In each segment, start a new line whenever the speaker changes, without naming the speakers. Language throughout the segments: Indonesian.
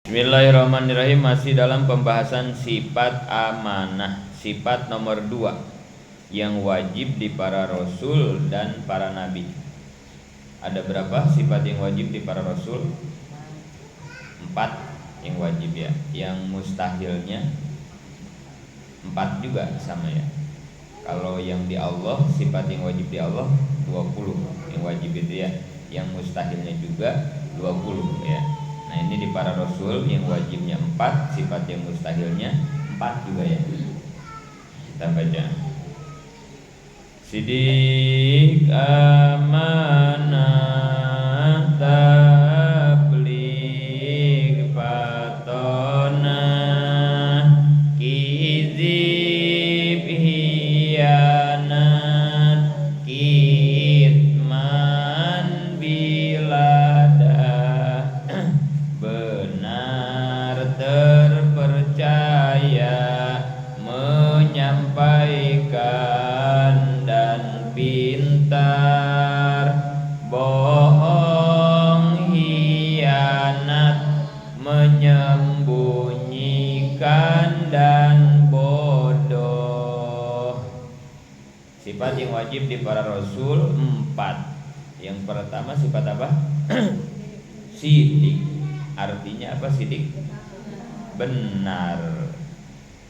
Bismillahirrahmanirrahim. Masih dalam pembahasan sifat amanah. Sifat nomor 2 yang wajib di para rasul dan para nabi. Ada berapa sifat yang wajib di para rasul? 4 yang wajib ya. Yang mustahilnya 4 juga sama ya. Kalau yang di Allah, sifat yang wajib di Allah 20 yang wajib itu ya. Yang mustahilnya juga 20 ya. Nah ini di para rasul yang wajibnya 4, sifat yang mustahilnya 4 juga ya. Kita baca. Sidik, amanah, tabligh, fatonah, kizib, hianat, kitman, biladah, benar, terpercaya, menyampaikan dan pintar, bohong, hianat, menyembunyikan dan bodoh. Sifat yang wajib di para rasul 4. Yang pertama sifat apa? Sidik. Artinya apa sidik? Benar.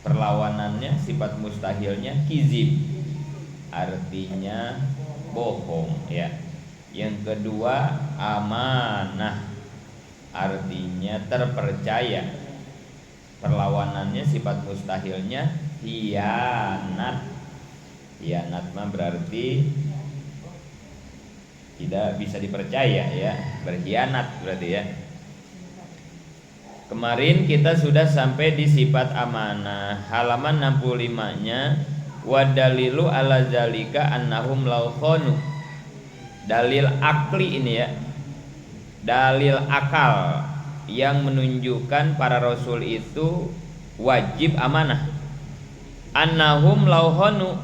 Perlawanannya sifat mustahilnya kizib. Artinya bohong ya. Yang kedua amanah. Artinya terpercaya. Perlawanannya sifat mustahilnya hianat. Hianat mah berarti tidak bisa dipercaya ya. Berkhianat berarti ya. Kemarin kita sudah sampai di sifat amanah, halaman 65-nya. Wa dalilu ala zalika annahum law khanu. Dalil akli ini ya. Dalil akal yang menunjukkan para rasul itu wajib amanah. Annahum law khanu,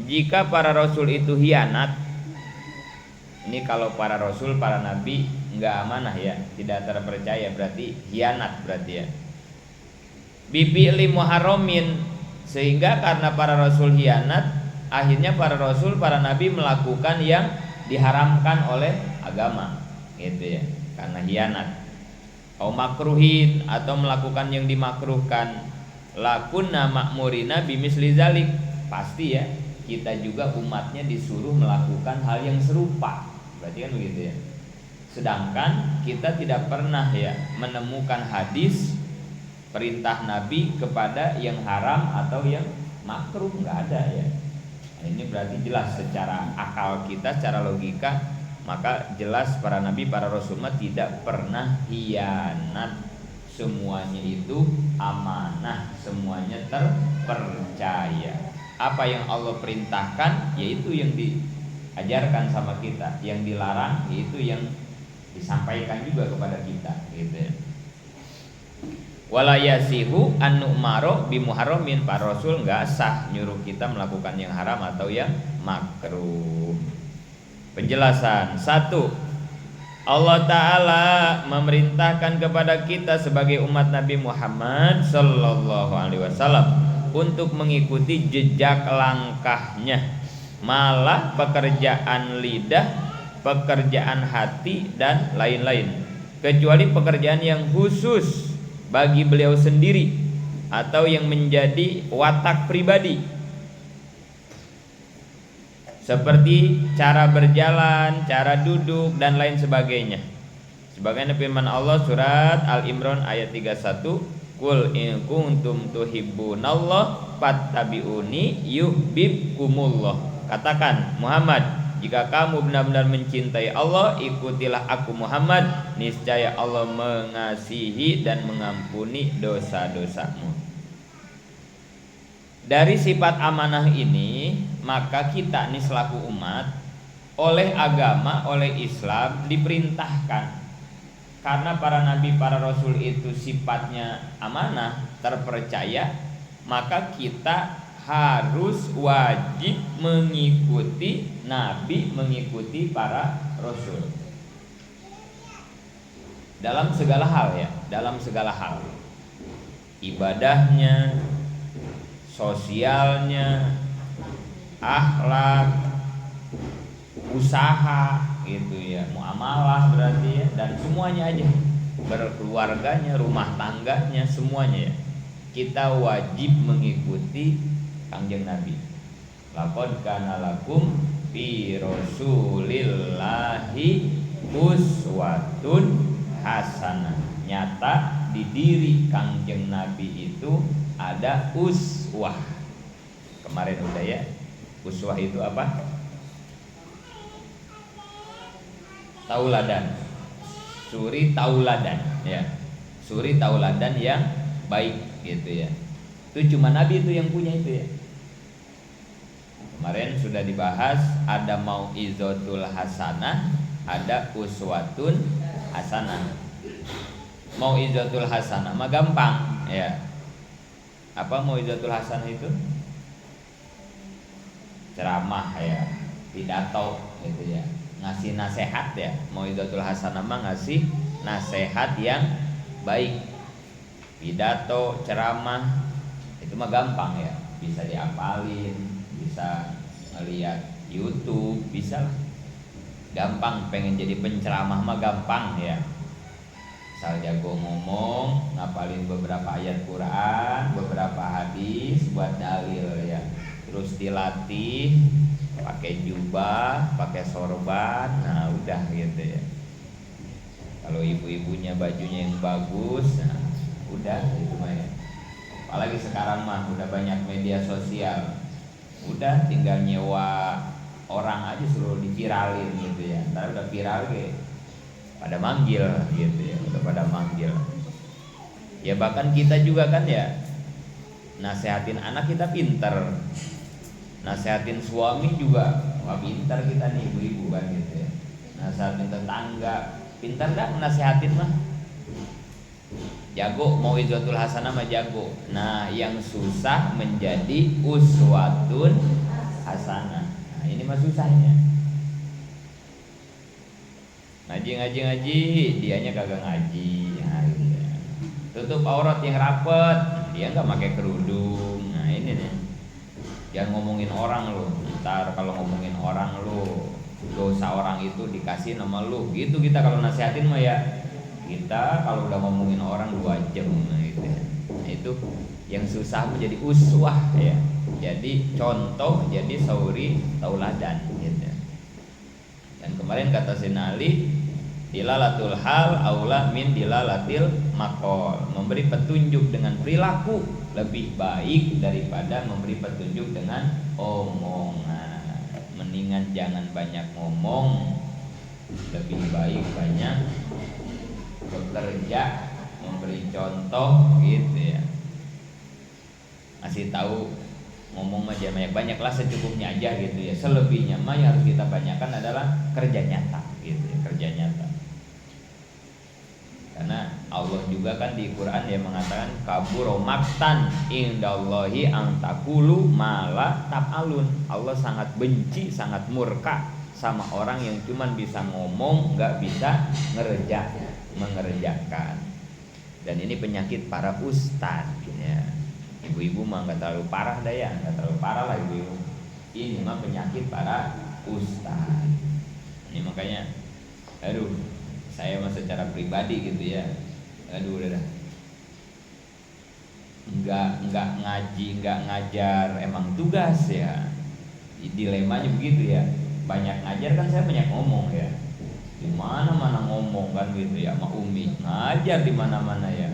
jika para rasul itu hianat. Ini kalau para rasul, para nabi enggak amanah ya, tidak terpercaya, berarti hianat berarti ya. Bifi'li muharramin, sehingga karena para rasul hianat, akhirnya para rasul, para nabi melakukan yang diharamkan oleh agama, gitu ya, karena hianat. Au makruhin, atau melakukan yang dimakruhkan. Lakunna ma'murina bimisli zalik, pasti ya, kita juga umatnya disuruh melakukan hal yang serupa. Berarti kan begitu ya. Sedangkan kita tidak pernah ya menemukan hadis perintah Nabi kepada yang haram atau yang makruh, nggak ada ya. Nah, ini berarti jelas secara akal kita, secara logika, maka jelas para nabi, para rasul tidak pernah hianat. Semuanya itu amanah, semuanya terpercaya. Apa yang Allah perintahkan yaitu yang diajarkan sama kita, yang dilarang yaitu yang disampaikan juga kepada kita, gitu ya. Wala yasihu an nu'maru bi muharramin, para rasul enggak sah nyuruh kita melakukan yang haram atau yang makruh. Penjelasan. 1. Allah Ta'ala memerintahkan kepada kita sebagai umat Nabi Muhammad sallallahu alaihi wasallam untuk mengikuti jejak langkahnya, malah pekerjaan lidah, pekerjaan hati, dan lain-lain, kecuali pekerjaan yang khusus bagi beliau sendiri atau yang menjadi watak pribadi, seperti cara berjalan, cara duduk, dan lain sebagainya. Sebagaimana firman Allah surat Al-Imran ayat 31, Qul in kuntum tuhibbunallah fattabi'uni yuhibbukumullah. Katakan Muhammad, jika kamu benar-benar mencintai Allah, ikutilah aku Muhammad, niscaya Allah mengasihi dan mengampuni dosa-dosamu. Dari sifat amanah ini, maka kita nih selaku umat oleh agama, oleh Islam diperintahkan. Karena para nabi, para rasul itu sifatnya amanah, terpercaya, maka kita harus wajib mengikuti nabi, mengikuti para rasul. dalam segala hal ya, dalam segala hal, ibadahnya, sosialnya, akhlak, usaha gitu ya, muamalah berarti ya, dan semuanya aja, berkeluarganya, rumah tangganya, semuanya ya, kita wajib mengikuti Kangjeng Nabi. Laqad kana lakum fi Rasulillahi uswatun hasanah. Nyata di diri Kangjeng Nabi itu ada uswah. Kemarin udah ya. Uswah itu apa? Tauladan. Suri tauladan ya. Suri tauladan yang baik gitu ya. Itu cuma Nabi itu yang punya itu ya. Kemarin sudah dibahas, ada mau'izatul hasanah, ada uswatun hasanah. Mau'izatul hasanah mah gampang ya. Apa mau'izatul hasanah itu? Ceramah ya, pidato gitu ya, ngasih nasihat ya. Mau'izatul hasanah mah ngasih nasihat yang baik. Pidato, ceramah itu mah gampang ya, bisa diapalin, bisa ngeliat YouTube, bisa lah. Gampang, pengen jadi penceramah mah gampang ya. Asal jago ngomong, ngapalin beberapa ayat Quran, beberapa hadis buat dalil ya. Terus dilatih pakai jubah, pakai sorban, nah udah gitu ya. Kalau ibu-ibunya bajunya yang bagus, nah udah itu mah ya. Apalagi sekarang mah udah banyak media sosial. Udah tinggal nyewa orang aja suruh diviralin gitu ya. Ntar udah viral gitu, pada manggil gitu ya, udah pada manggil. Ya bahkan kita juga kan ya, nasehatin anak kita pinter, nasehatin suami juga wah pinter kita nih ibu-ibu kan gitu ya. Nasehatin tetangga pinter kan nasehatin mah. Jago, mau'izatul hasanah mah jago. Nah, yang susah menjadi uswatun hasanah. Nah, ini mah susahnya. Ngaji, dianya kagak ngaji. Nah, gitu. Tutup aurat yang rapet, dia nggak pakai kerudung. Nah, ini nih. Jangan ngomongin orang lu. Ntar kalau ngomongin orang lu, dosa orang itu dikasih nama lu. Gitu kita kalau nasihatin mah ya. Kita kalau udah ngomongin orang 2 jam gitu ya. Nah, itu yang susah menjadi uswah ya. Jadi contoh, jadi sauri tauladan gitu. Dan kemarin kata Sayyidina Ali, dilalatul hal aula min dilalatil maqal. Memberi petunjuk dengan perilaku lebih baik daripada memberi petunjuk dengan omongan. Mendingan jangan banyak ngomong, lebih baik banyak bekerja, memberi contoh gitu ya. Ngasih tahu, ngomong aja banyak-banyaklah secukupnya aja gitu ya. Selebihnya mah yang harus kita banyakkan adalah kerja nyata gitu ya, kerja nyata. Karena Allah juga kan di Quran dia mengatakan kaburo maktan indallahi an taqulu ma la taf'alun. Allah sangat benci, sangat murka sama orang yang cuman bisa ngomong, enggak bisa mengerjakan. Dan ini penyakit para ustaz ya. Ibu-ibu mah nggak terlalu parah dah ya, nggak terlalu parah lah ibu-ibu. Ini mah penyakit para ustaz. Ini makanya, aduh, saya mah secara pribadi gitu ya, aduh udah, nggak ngaji, nggak ngajar, emang tugas ya. Dilemanya begitu ya. Banyak ngajar kan saya banyak ngomong ya. Di mana-mana ngomong kan gitu ya, sama Umi ngajar di mana-mana ya.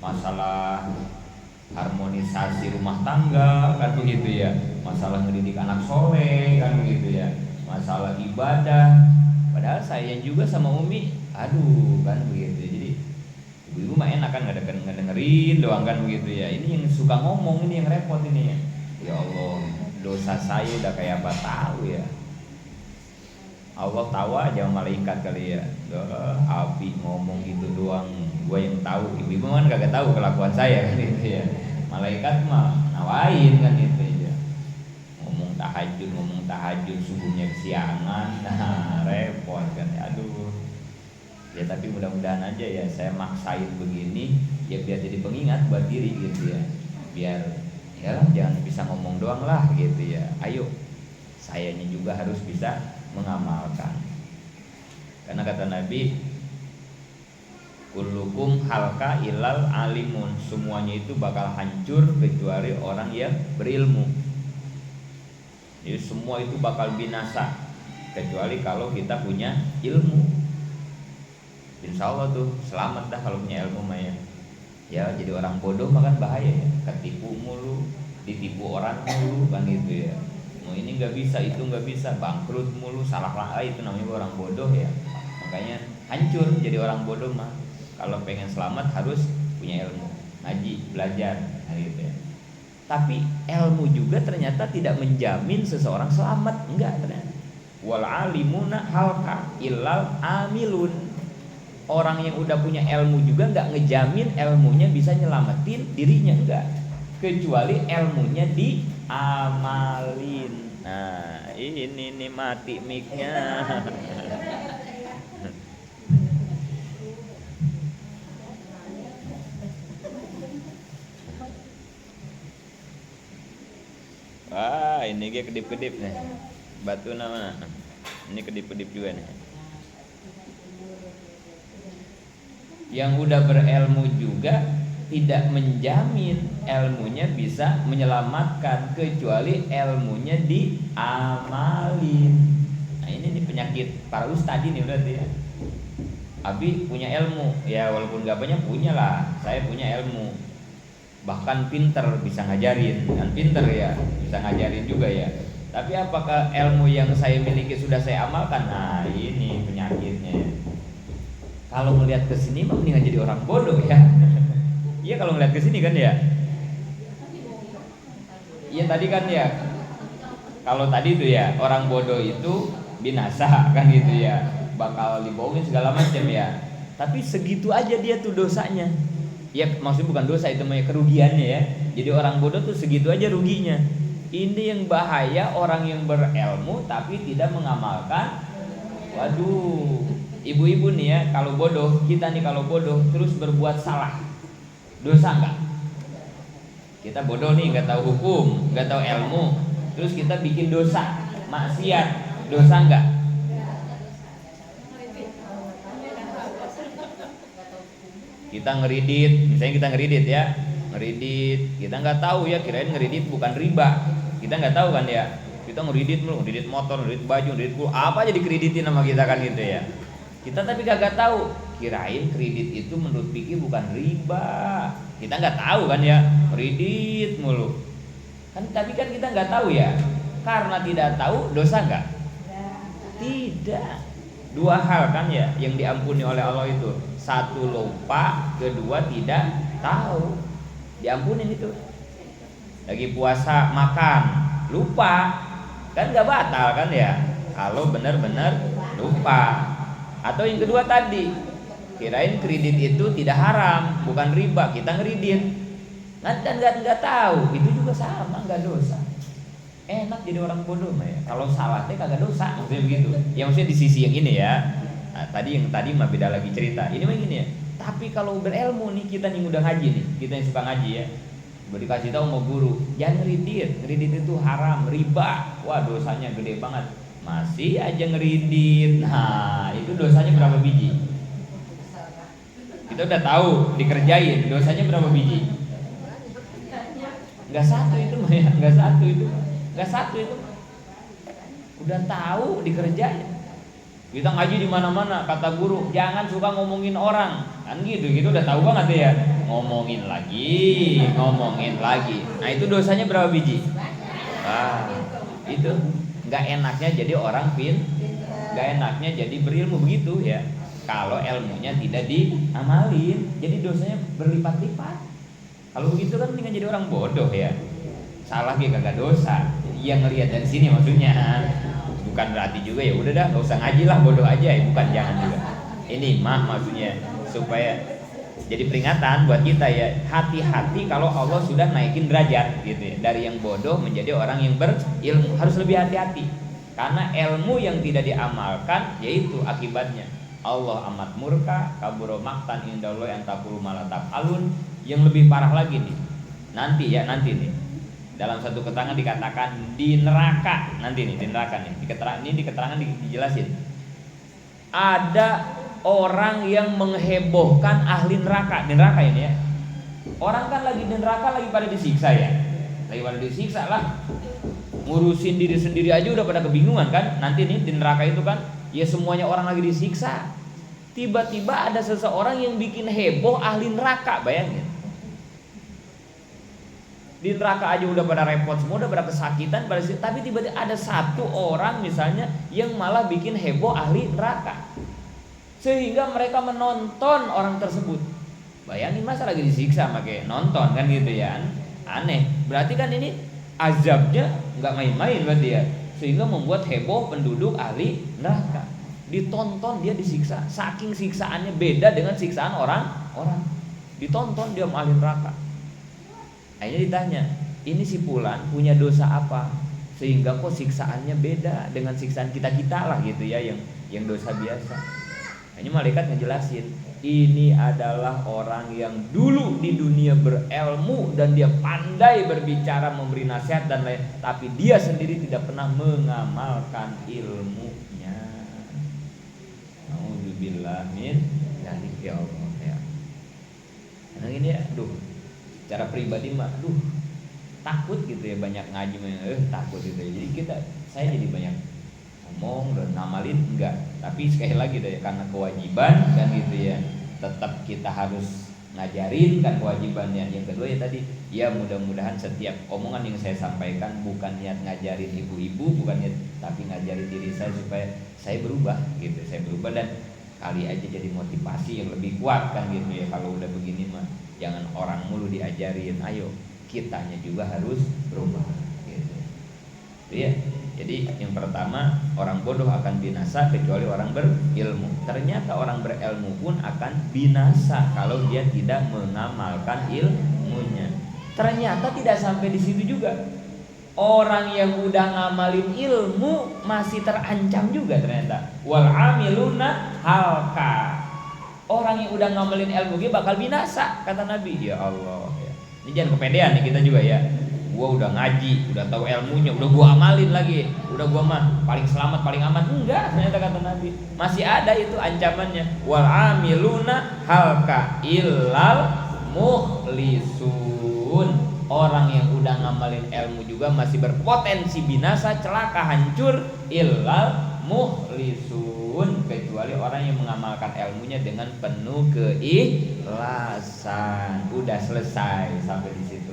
Masalah harmonisasi rumah tangga kan begitu ya, masalah ngedidik anak soleh kan begitu ya, masalah ibadah. Padahal saya juga sama Umi, aduh kan begitu. Jadi ibu-ibu mah enak kan ngedengerin doang kan begitu ya. Ini yang suka ngomong ini yang repot ini ya. Ya Allah, dosa saya udah kayak apa tahu ya. Allah tahu aja malaikat kali ya. Abi ngomong gitu doang, gue yang tahu. Ibu-ibu kan kagak tahu kelakuan saya kan gitu ya. Malaikat mah nawain kan itu ya. Ngomong tahajud subuhnya kesiangan, nah repot kan. Aduh. Ya tapi mudah-mudahan aja ya saya maksain begini ya biar jadi pengingat buat diri gitu ya. Biar ya lah, jangan bisa ngomong doang lah gitu ya. Ayo sayanya juga harus bisa mengamalkan. Karena kata Nabi, kullukum halka ilal alimun, semuanya itu bakal hancur kecuali orang yang berilmu. Jadi semua itu bakal binasa kecuali kalau kita punya ilmu. Insya Allah tuh selamat dah kalau punya ilmu mah ya. Ya jadi orang bodoh mah kan bahaya ya, ketipu mulu, ditipu orang mulu kan gitu ya. Mau ini nggak bisa, itu nggak bisa, bangkrut mulu, salah langkah, itu namanya orang bodoh ya. Makanya hancur jadi orang bodoh mah. Kalau pengen selamat harus punya ilmu, ngaji, belajar, gitu ya. Tapi ilmu juga ternyata tidak menjamin seseorang selamat, enggak ternyata. Wal alimuna halka illal amilun. Orang yang udah punya ilmu juga nggak ngejamin ilmunya bisa nyelamatin dirinya, enggak, kecuali ilmunya diamalin. Nah ini nih mati mic-nya. Wah ini dia kedip-kedip nih, batu nama, ini kedip-kedip juga nih. Yang udah berilmu juga tidak menjamin ilmunya bisa menyelamatkan kecuali ilmunya diamalin. Nah ini nih penyakit para ustadz ini berarti ya. Abi punya ilmu ya, walaupun gak banyak punya lah. Saya punya ilmu, bahkan pinter, bisa ngajarin, kan pinter ya, bisa ngajarin juga ya. Tapi apakah ilmu yang saya miliki sudah saya amalkan? Nah ini penyakitnya ya. Kalau melihat ke sini mah mendingan jadi orang bodoh ya. Iya kalau melihat ke sini kan ya. Iya tadi kan ya. Kalau tadi itu ya orang bodoh itu binasa kan gitu ya. Bakal dibohongin segala macam ya. Tapi segitu aja dia tuh dosanya. Ya maksudnya bukan dosa, itu namanya kerugiannya ya. Jadi orang bodoh tuh segitu aja ruginya. Ini yang bahaya, orang yang berilmu tapi tidak mengamalkan. Waduh. Ibu-ibu nih ya, kalau bodoh, kita nih kalau bodoh terus berbuat salah, dosa enggak? Kita bodoh nih, nggak tahu hukum, nggak tahu ilmu, terus kita bikin dosa, maksiat, dosa enggak? Kita ngeridit, misalnya kita ngeridit ya, ngeridit, kita nggak tahu ya, kirain ngeridit bukan riba, kita nggak tahu kan ya, kita ngeridit mulu, ngeridit motor, ngeridit baju, ngeridit apa aja dikreditin sama kita kan gitu ya. Kita tapi kagak tahu, kirain kredit itu menurut fikih bukan riba. Kita nggak tahu kan ya, kredit mulu. Kan tapi kan kita nggak tahu ya. Karena tidak tahu dosa nggak? Tidak. Dua hal kan ya yang diampuni oleh Allah itu. Satu lupa, kedua tidak tahu. Diampunin itu. Lagi puasa makan, lupa. Kan nggak batal kan ya? Kalau benar-benar lupa. Atau yang kedua tadi, kirain kredit itu tidak haram, bukan riba, kita ngeridit. Dan nggak tahu, itu juga sama, nggak dosa. Enak jadi orang bodoh mah ya. Kalau salah teh kagak dosa, maksudnya begitu. Ya maksudnya di sisi yang ini ya. Nah, tadi mah beda lagi cerita. Ini mah gini ya. Tapi kalau berilmu nih, kita nih udah ngaji nih, kita yang suka ngaji ya. Udah dikasih tahu sama guru, jangan ngeridit itu haram, riba. Wah dosanya gede banget. Masih aja ngeridit. Nah itu dosanya berapa biji? Kita udah tahu dikerjain, dosanya berapa biji? Nggak satu itu mah ya, nggak satu itu. Udah tahu dikerjain. Kita ngaji di mana-mana, kata guru jangan suka ngomongin orang, kan gitu udah tahu banget ya. Ngomongin lagi. Nah itu dosanya berapa biji? Itu. Gak enaknya jadi orang gak enaknya jadi berilmu begitu ya. Kalau ilmunya tidak diamalin, jadi dosanya berlipat-lipat. Kalau begitu kan mendingan jadi orang bodoh ya. Salah dia kagak dosa. Yang ngelihat dari sini maksudnya. Bukan berarti juga ya udah dah nggak usah ngaji lah, bodoh aja ya, bukan, jangan juga. Ini mah maksudnya supaya jadi peringatan buat kita ya, hati-hati kalau Allah sudah naikin derajat gitu ya, dari yang bodoh menjadi orang yang berilmu, harus lebih hati-hati. Karena ilmu yang tidak diamalkan yaitu akibatnya Allah amat murka, kaburo maktan indallah yang taqulu malatab alun. Yang lebih parah lagi nih, nanti nih dalam satu keterangan dikatakan di neraka, nanti nih di neraka nih di keterangan dijelasin ada orang yang menghebohkan ahli neraka. Di neraka ini ya, orang kan lagi di neraka lagi pada disiksa ya, lagi pada disiksa lah, ngurusin diri sendiri aja udah pada kebingungan kan. Nanti nih di neraka itu kan ya semuanya orang lagi disiksa, tiba-tiba ada seseorang yang bikin heboh ahli neraka. Bayangin, di neraka aja udah pada repot semua, udah pada kesakitan, tapi tiba-tiba ada satu orang misalnya yang malah bikin heboh ahli neraka, sehingga mereka menonton orang tersebut. Bayangin, masa lagi disiksa pakai nonton kan gitu ya, aneh. Berarti kan ini azabnya nggak main-main berarti ya, sehingga membuat heboh penduduk ahli neraka. Ditonton dia disiksa, saking siksaannya beda dengan siksaan orang-orang. Ditonton dia ahli neraka. Akhirnya ditanya, ini si Fulan punya dosa apa sehingga kok siksaannya beda dengan siksaan kita lah gitu ya, yang dosa biasa. Akhirnya malaikat ngejelasin, ini adalah orang yang dulu di dunia berilmu dan dia pandai berbicara, memberi nasihat dan lain, tapi dia sendiri tidak pernah mengamalkan ilmunya. Nauzubillah min dzalik ya Allah ya. Nah ini ya, cara pribadi mah takut gitu ya, banyak ngaji takut gitu ya. Jadi saya jadi banyak ngomong dan ngamalin enggak, tapi sekali lagi deh, karena kewajiban kan gitu ya, tetap kita harus ngajarin kan kewajibannya. Yang kedua ya tadi ya, mudah-mudahan setiap omongan yang saya sampaikan bukan niat ngajarin ibu-ibu, bukan niat, tapi ngajarin diri saya supaya saya berubah gitu, saya berubah dan kali aja jadi motivasi yang lebih kuat kan gitu ya. Kalau udah begini mah jangan orang mulu diajarin, ayo kitanya juga harus berubah gitu ya. Jadi yang pertama, orang bodoh akan binasa kecuali orang berilmu. Ternyata orang berilmu pun akan binasa kalau dia tidak mengamalkan ilmunya. Ternyata tidak sampai di situ juga, orang yang udah ngamalin ilmu masih terancam juga ternyata. Wal amiluna halka, orang yang udah ngamalin ilmu dia bakal binasa kata Nabi. Ya Allah ya. Ini jangan kepedean nih kita juga ya. Gua udah ngaji, udah tahu ilmunya, udah gua amalin lagi, udah gua mah paling selamat, paling aman. Enggak, ternyata kata Nabi masih ada itu ancamannya. Wal amiluna halka illal mukhlisun, orang yang udah ngamalin ilmu juga masih berpotensi binasa, celaka, hancur. Illal mukhlisun, kecuali orang yang mengamalkan ilmunya dengan penuh keikhlasan. Udah selesai sampai di situ.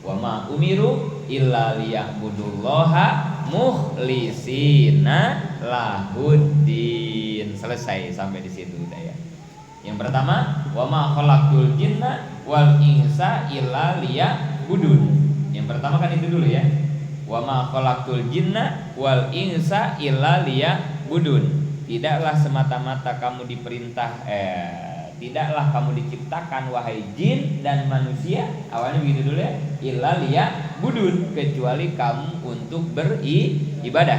Wa ma umiru illa liya'budullaha mukhlisina lahuddin. Selesai sampai di situ udah ya. Yang pertama, wa ma khalaqtul jinna wal insa illa liya'budun. Yang pertama kan itu dulu ya. Wa ma khalaqtul jinna wal insa illa liya'budun. Tidaklah semata-mata kamu diperintah tidaklah kamu diciptakan wahai jin dan manusia, awalnya begitu dulu ya, illa liya'budun, kecuali kamu untuk beribadah.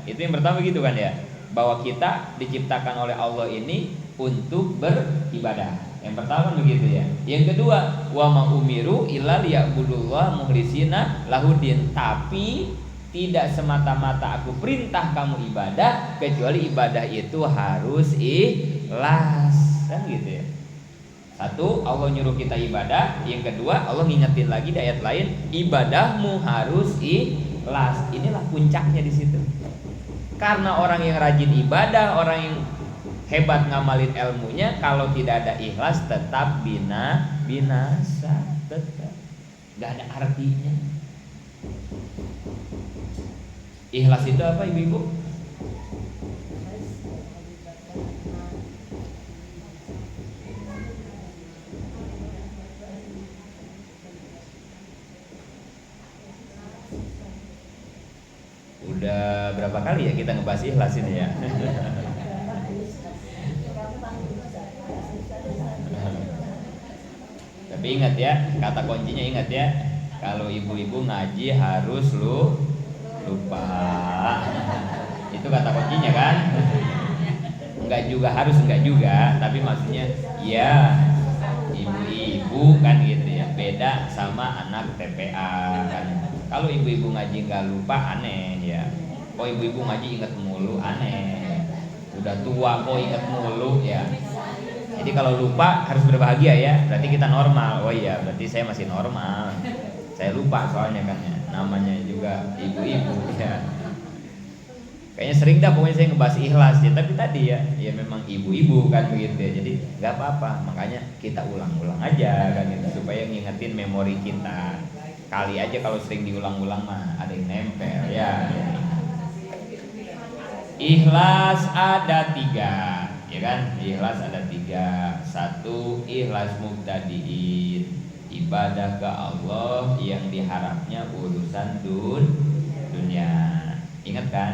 Itu yang pertama gitu kan ya, bahwa kita diciptakan oleh Allah ini untuk beribadah. Yang pertama begitu ya. Yang kedua, wa ma umiru illa liya'budullah mukhlisina lahuddin, tapi tidak semata-mata aku perintah kamu ibadah kecuali ibadah itu harus ikhlas. Kan gitu ya. Satu, Allah nyuruh kita ibadah. Yang kedua, Allah ngingetin lagi di ayat lain, ibadahmu harus ikhlas. Inilah puncaknya di situ. Karena orang yang rajin ibadah, orang yang hebat ngamalin ilmunya, kalau tidak ada ikhlas tetap binasa, tetap nggak ada artinya. Ikhlas itu apa ibu-ibu? Udah berapa kali ya kita ngebahas ikhlas ini ya? Tapi ingat ya, kata kuncinya ingat ya, kalau ibu-ibu ngaji harus lupa. Itu kata kuncinya kan? enggak juga harus, enggak juga, tapi maksudnya ya ibu-ibu kan gitu ya, beda sama anak TPA kan. Kalau ibu-ibu ngaji nggak lupa aneh ya. Oh ibu-ibu ngaji ingat mulu aneh. Udah tua kok ingat mulu ya. Jadi kalau lupa harus berbahagia ya. Berarti kita normal. Oh iya, berarti saya masih normal. Saya lupa soalnya kan ya. Namanya juga ibu-ibu ya. Kayaknya sering dah pokoknya saya ngebahas ikhlas ya. Tapi tadi ya memang ibu-ibu kan begitu ya. Jadi nggak apa-apa. Makanya kita ulang-ulang aja kan gitu supaya ngingetin memori kita. Kali aja kalau sering diulang-ulang mah ada yang nempel ya. Ikhlas ada 3 ya kan, ikhlas ada 3. 1 ikhlas mubtadiin, ibadah ke Allah yang diharapnya urusan dunia. Ingat kan?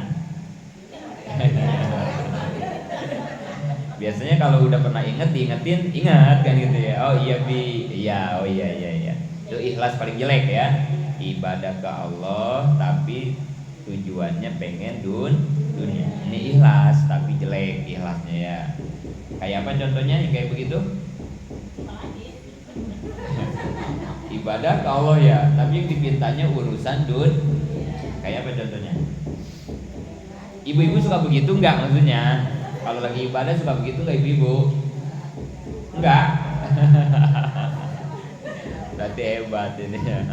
Biasanya kalau udah pernah diingetin ingat kan gitu ya. Oh iya bi, iya, oh iya. Itu ikhlas paling jelek ya. Ibadah ke Allah tapi tujuannya pengen dunia. Ini ikhlas tapi jelek ikhlasnya ya. Kayak apa contohnya yang kayak begitu? Ibadah ke Allah ya, tapi yang dipintanya urusan kayak apa contohnya? Ibu-ibu suka begitu enggak maksudnya? Kalau lagi ibadah suka begitu enggak ibu-ibu? Enggak. Berarti hebat ini ya.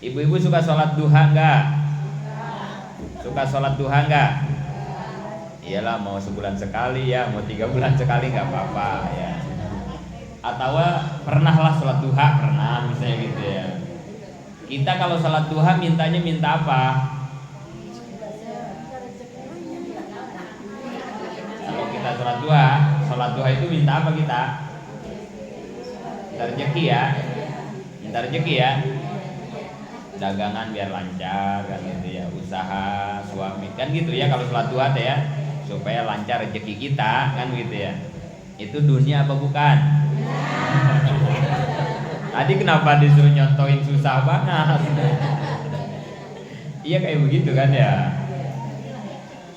Ibu-ibu suka sholat duha enggak? Suka sholat duha enggak? Iyalah, mau sebulan sekali ya, mau 3 bulan sekali enggak apa-apa ya. Atau pernahlah sholat duha, pernah misalnya gitu ya. Kita kalau sholat duha mintanya minta apa? Kalau kita sholat duha itu minta apa kita? Minta rezeki ya. Minta rezeki ya. Dagangan biar lancar kan gitu ya, usaha suami kan gitu ya. Kalau sholat duha ya supaya lancar rezeki kita kan gitu ya. Itu dunia apa bukan? Tadi kenapa disuruh nyontoin susah banget? Iya kayak begitu kan ya.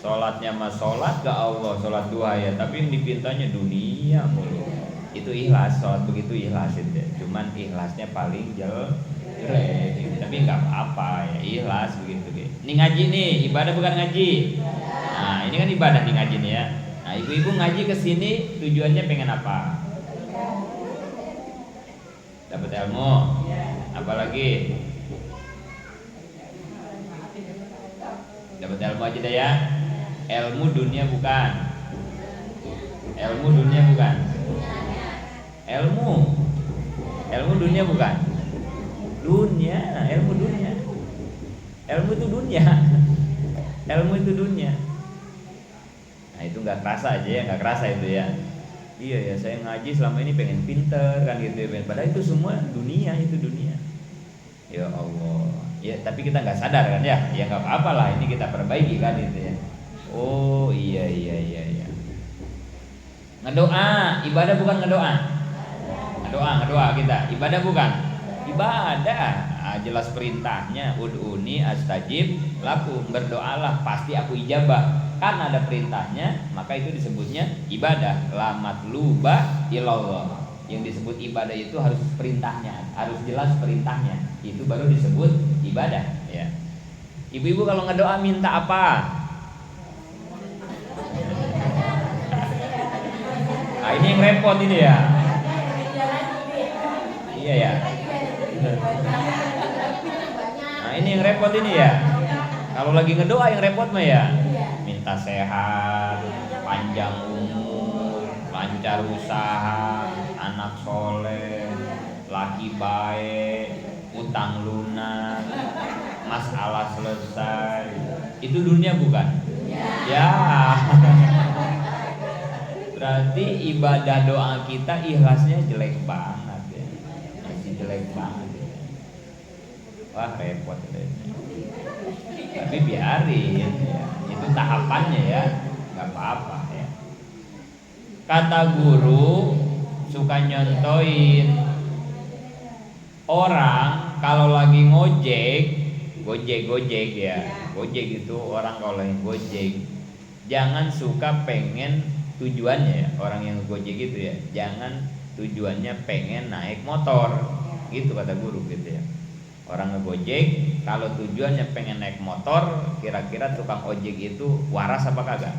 Sholatnya mah sholat ke Allah, sholat duha ya, tapi yang dipintanya dunia mulu. Itu ikhlas, sholat begitu ikhlas itu. Cuman ikhlasnya paling jelek. Tapi nggak apa-apa ya, ikhlas begitu. Ini ngaji nih, ibadah bukan ngaji. Nah ini kan ibadah nih ngaji nih ya. Nah ibu-ibu ngaji kesini tujuannya pengen apa? Dapat ilmu. Apalagi? Dapat ilmu aja deh ya. Ilmu dunia bukan. Ilmu dunia bukan. Ilmu dunia bukan. Dunia, ilmu dunia. Ilmu itu dunia. Ilmu itu dunia. Nah itu nggak kerasa aja ya, nggak kerasa itu ya. Iya ya, saya ngaji selama ini pengen pinter kan gitu ya. Padahal itu semua dunia, itu dunia. Ya Allah. Ya tapi kita nggak sadar kan ya. Ya nggak apa-apa lah, ini kita perbaiki kan gitu ya. Oh iya. Ngedoa, ibadah bukan ngedoa. Ngedoa kita. Ibadah bukan. Ibadah. Jelas perintahnya, ud'uni astajib lakum, berdoalah pasti aku ijabah. Karena ada perintahnya, maka itu disebutnya ibadah. La matluba ilallah. Yang disebut ibadah itu harus perintahnya, harus jelas perintahnya. Itu baru disebut ibadah ya. Ibu-ibu kalau ngedoa minta apa? Nah, ini yang repot ini ya. Iya ya. Nah, ini yang repot ini ya. Kalau lagi ngedoa yang repot mah ya. Minta sehat, panjang umur, lancar usaha, anak soleh, laki baik, utang lunas, masalah selesai. Itu dunia bukan? Ya. Berarti ibadah doa kita ikhlasnya jelek banget ya. Masih jelek banget ya. Wah repot ini. Tapi biarin ya. Itu tahapannya ya, nggak apa-apa ya. Kata guru suka nyontoin orang kalau lagi gojek ya, gojek itu orang kalau lagi gojek Jangan suka pengen tujuannya ya, orang yang Gojek gitu ya. Jangan tujuannya pengen naik motor. Gitu kata guru gitu ya. Orang ngegojek kalau tujuannya pengen naik motor, kira-kira tukang ojek itu waras apa kagak?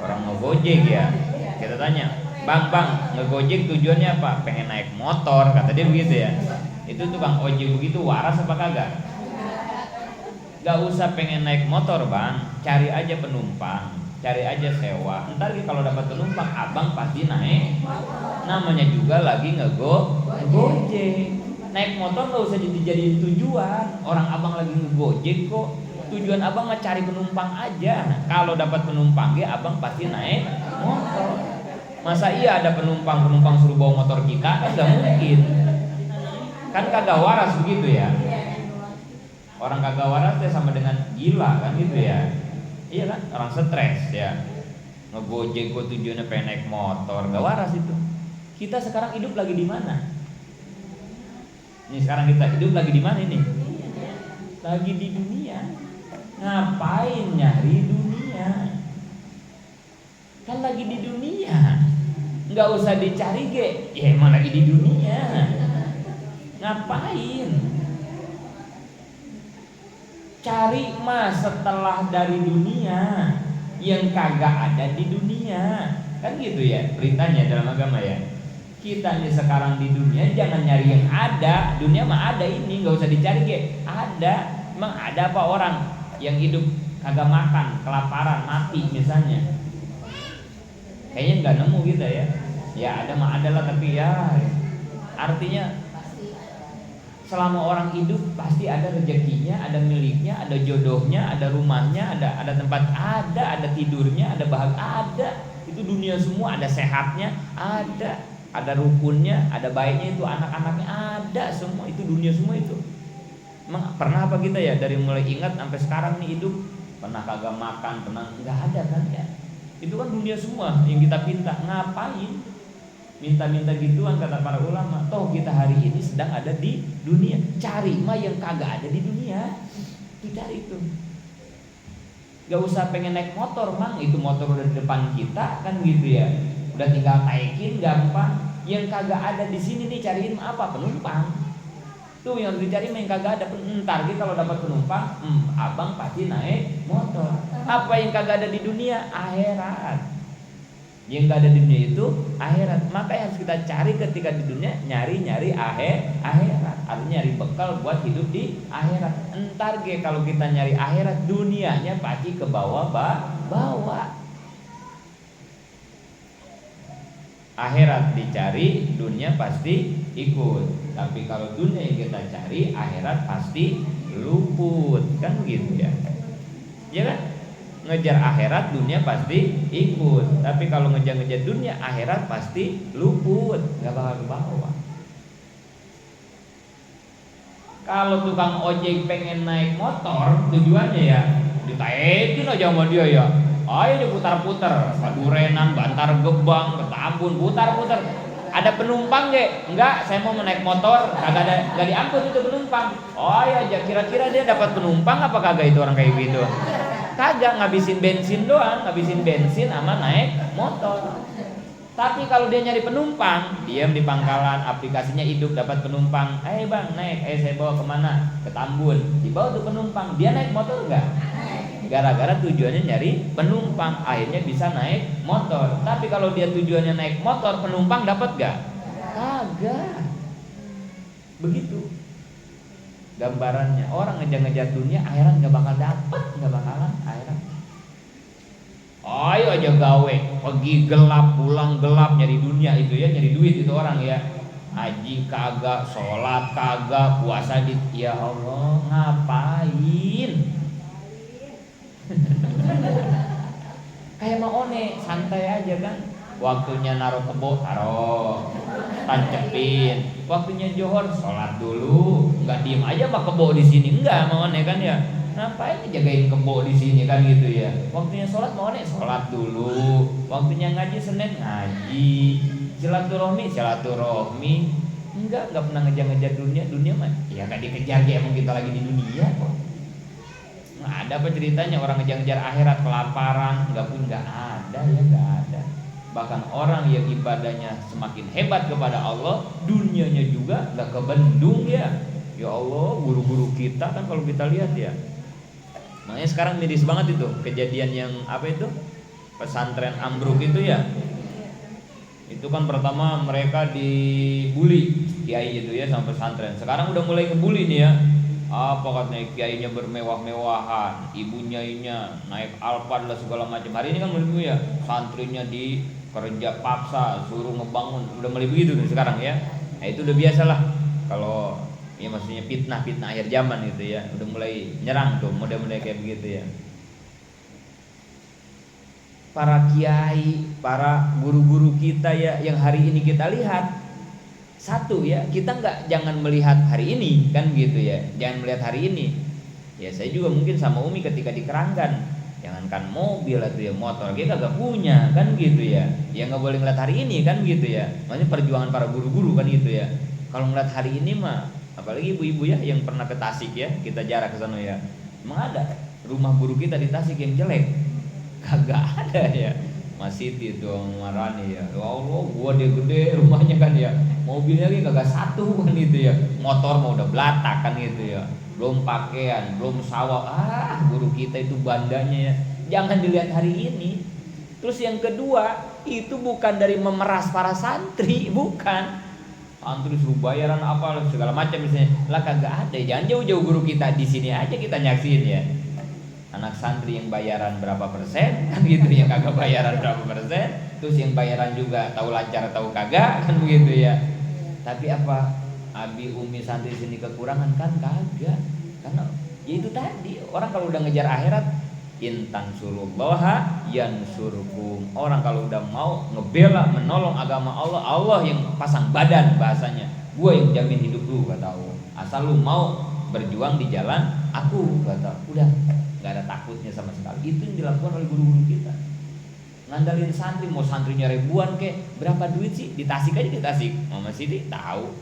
Orang ngegojek ya, kita tanya, bang ngegojek tujuannya apa? Pengen naik motor, kata dia begitu ya. Itu tukang ojek begitu waras apa kagak? Gak usah pengen naik motor bang, cari aja penumpang, cari aja sewa. Ntar kalau dapat penumpang abang pasti naik. Namanya juga lagi ngegojek. Naik motor gak usah dijadiin tujuan. Orang abang lagi ngegojek kok. Tujuan abang mah cari penumpang aja. Kalau dapat penumpang ya abang pasti naik motor. Masa iya ada penumpang suruh bawa motor kita? Kan gak mungkin. Kan kagak waras begitu ya. Orang kagak waras ya sama dengan gila kan gitu ya. Iya kan, orang stres ya. Ngegojek kok tujuannya pengen naik motor, gak waras itu. Kita sekarang hidup lagi di mana? Ini sekarang kita hidup lagi di mana ini? Lagi di dunia. Ngapain nyari dunia? Kan lagi di dunia. Nggak usah dicari ge. Ya emang lagi di dunia. Ngapain? Cari mah setelah dari dunia, yang kagak ada di dunia. Kan gitu ya beritanya dalam agama ya. Kita nih sekarang di dunia jangan nyari yang ada. Dunia mah ada ini, nggak usah dicari ge. Ada. Emang ada apa orang yang hidup kagak makan, kelaparan, mati misalnya? Kayaknya nggak nemu gitu ya. Ya ada mah ada lah, tapi ya artinya selama orang hidup pasti ada rezekinya, ada miliknya, ada jodohnya, ada rumahnya, ada tempat, ada tidurnya, ada bahagia, ada. Itu dunia semua, ada sehatnya, ada rukunnya, ada baiknya, itu anak-anaknya, ada semua, itu dunia semua itu. Emang pernah apa kita ya dari mulai ingat sampai sekarang nih hidup pernah kagak makan, pernah nggak ada kan ya? Itu kan dunia semua yang kita pinta. Ngapain minta-minta gituan kata para ulama? Toh kita hari ini sedang ada di dunia. Cari mah yang kagak ada di dunia. Itu cari itu. Gak usah pengen naik motor, mang. Itu motor udah di depan kita kan gitu ya. Udah tinggal naikin gampang. Yang kagak ada di sini nih cariin apa? Penumpang. Tuh yang harus dicari yang kagak ada. Ntar gitu kalau dapat penumpang, abang pasti naik motor. Apa yang kagak ada di dunia? Akhirat. Yang gak ada di dunia itu akhirat. Maka yang harus kita cari ketika di dunia, nyari akhirat. Artinya nyari bekal buat hidup di akhirat. Entar ge kalau kita nyari akhirat, dunianya pasti ke bawah. Akhirat dicari, dunia pasti ikut. Tapi kalau dunia yang kita cari, akhirat pasti luput. Kan begitu ya. Ya kan? Ngejar akhirat, dunia pasti ikut. Tapi kalau ngejar-ngejar dunia, akhirat pasti luput, gak bakal ke bawah. Kalau tukang ojek pengen naik motor, tujuannya ya ditaikin aja sama dia ya. Ayo diputar-putar, Padurenan, Bantar Gebang, ke Tambun, putar-putar. Ada penumpang gak? Enggak, saya mau naik motor, kagak diangkut itu penumpang. Oh ya, kira-kira dia dapat penumpang apa kagak itu orang kayak gitu? Kagak, ngabisin bensin doang, ngabisin bensin sama naik motor. Tapi kalau dia nyari penumpang, diam di pangkalan, aplikasinya hidup, dapat penumpang. Bang naik, saya bawa kemana? Ke Tambun. Dibawa tuh penumpang, dia naik motor enggak? Gara-gara tujuannya nyari penumpang, akhirnya bisa naik motor. Tapi kalau dia tujuannya naik motor, penumpang dapat enggak? Kagak. Begitu gambarannya. Orang ngejar-ngejar dunia, akhirat gak bakal dapet, gak bakalan akhirat. Ayo aja gawe, pergi gelap, pulang gelap, nyari dunia itu ya, nyari duit itu orang ya. Haji kagak, sholat kagak, puasa ya Allah, ngapain? Kayak mau santai aja kan. Waktunya naruh kebo, taruh, tancepin. Waktunya johor, sholat dulu. Nggak diem aja pak kebo di sini, enggak mau kan ya. Ngapain jagain kebo di sini kan gitu ya. Waktunya sholat mau sholat dulu. Waktunya ngaji Senin ngaji. Silaturahmi. Enggak pernah ngejar-ngejar dunia mah. Ya nggak dikejar ya, emang kita lagi di dunia kok. Ada apa ceritanya orang ngejar-ngejar akhirat kelaparan, nggak ada ya, nggak ada. Bahkan orang yang ibadahnya semakin hebat kepada Allah, dunianya juga nggak kebendung ya. Ya Allah, guru-guru kita kan kalau kita lihat ya, makanya sekarang miris banget itu kejadian yang apa itu pesantren ambruk itu ya. Itu kan pertama mereka dibully kiai itu ya sama pesantren. Sekarang udah mulai ngebully nih ya. Apa katanya kiainya bermewah-mewahan, ibunya naik Alphard lah segala macam. Hari ini kan mulai ya, santrinya dikerja paksa, suruh ngebangun, udah mulai begitu nih sekarang ya. Nah itu udah biasa lah. Kalau ya maksudnya fitnah akhir zaman gitu ya, udah mulai nyerang tuh model-model kayak begitu ya. Para kiai, para guru-guru kita ya yang hari ini kita lihat, satu ya, kita jangan melihat hari ini kan gitu ya, jangan melihat hari ini. Ya saya juga mungkin sama Umi ketika dikerangkan, jangankan mobil atau ya motor kita gak punya kan gitu ya. Ya nggak boleh ngeliat hari ini kan gitu ya. Maksudnya perjuangan para guru-guru kan gitu ya. Kalau ngeliat hari ini mah, apalagi ibu-ibu ya yang pernah ke Tasik ya, kita jarak ke sana ya. Emang ada rumah guru kita di Tasik yang jelek? Kagak ada ya. Mas Siti itu marani ya. Ya Allah, gua gede rumahnya kan ya. Mobilnya lagi kagak satu kan gitu ya. Motor mau udah belatak kan gitu ya. Belum pakaian, belum sawah. Guru kita itu bandanya ya. Jangan dilihat hari ini. Terus yang kedua, itu bukan dari memeras para santri, bukan. Santri suruh bayaran apa segala macam misalnya. Lah kagak ada. Jangan jauh-jauh guru kita di sini aja kita nyaksiin ya. Anak santri yang bayaran berapa persen kan gitu, yang kagak bayaran berapa persen, terus yang bayaran juga tahu lancar tahu kagak kan begitu ya. Tapi apa abi umi santri sini kekurangan kan kagak, karena ya itu tadi, orang kalau udah ngejar akhirat intan surullaha yansurkum, orang kalau udah mau ngebela menolong agama Allah, Allah yang pasang badan bahasanya, gua yang jamin hidup lu kata Allah, asal lu mau berjuang di jalan aku kata, udah nggak ada takutnya sama sekali. Itu yang dilakukan oleh guru-guru kita, ngandalin santri, mau santrinya ribuan kek, berapa duit sih di Tasik aja, di Tasik Mama Siti tahu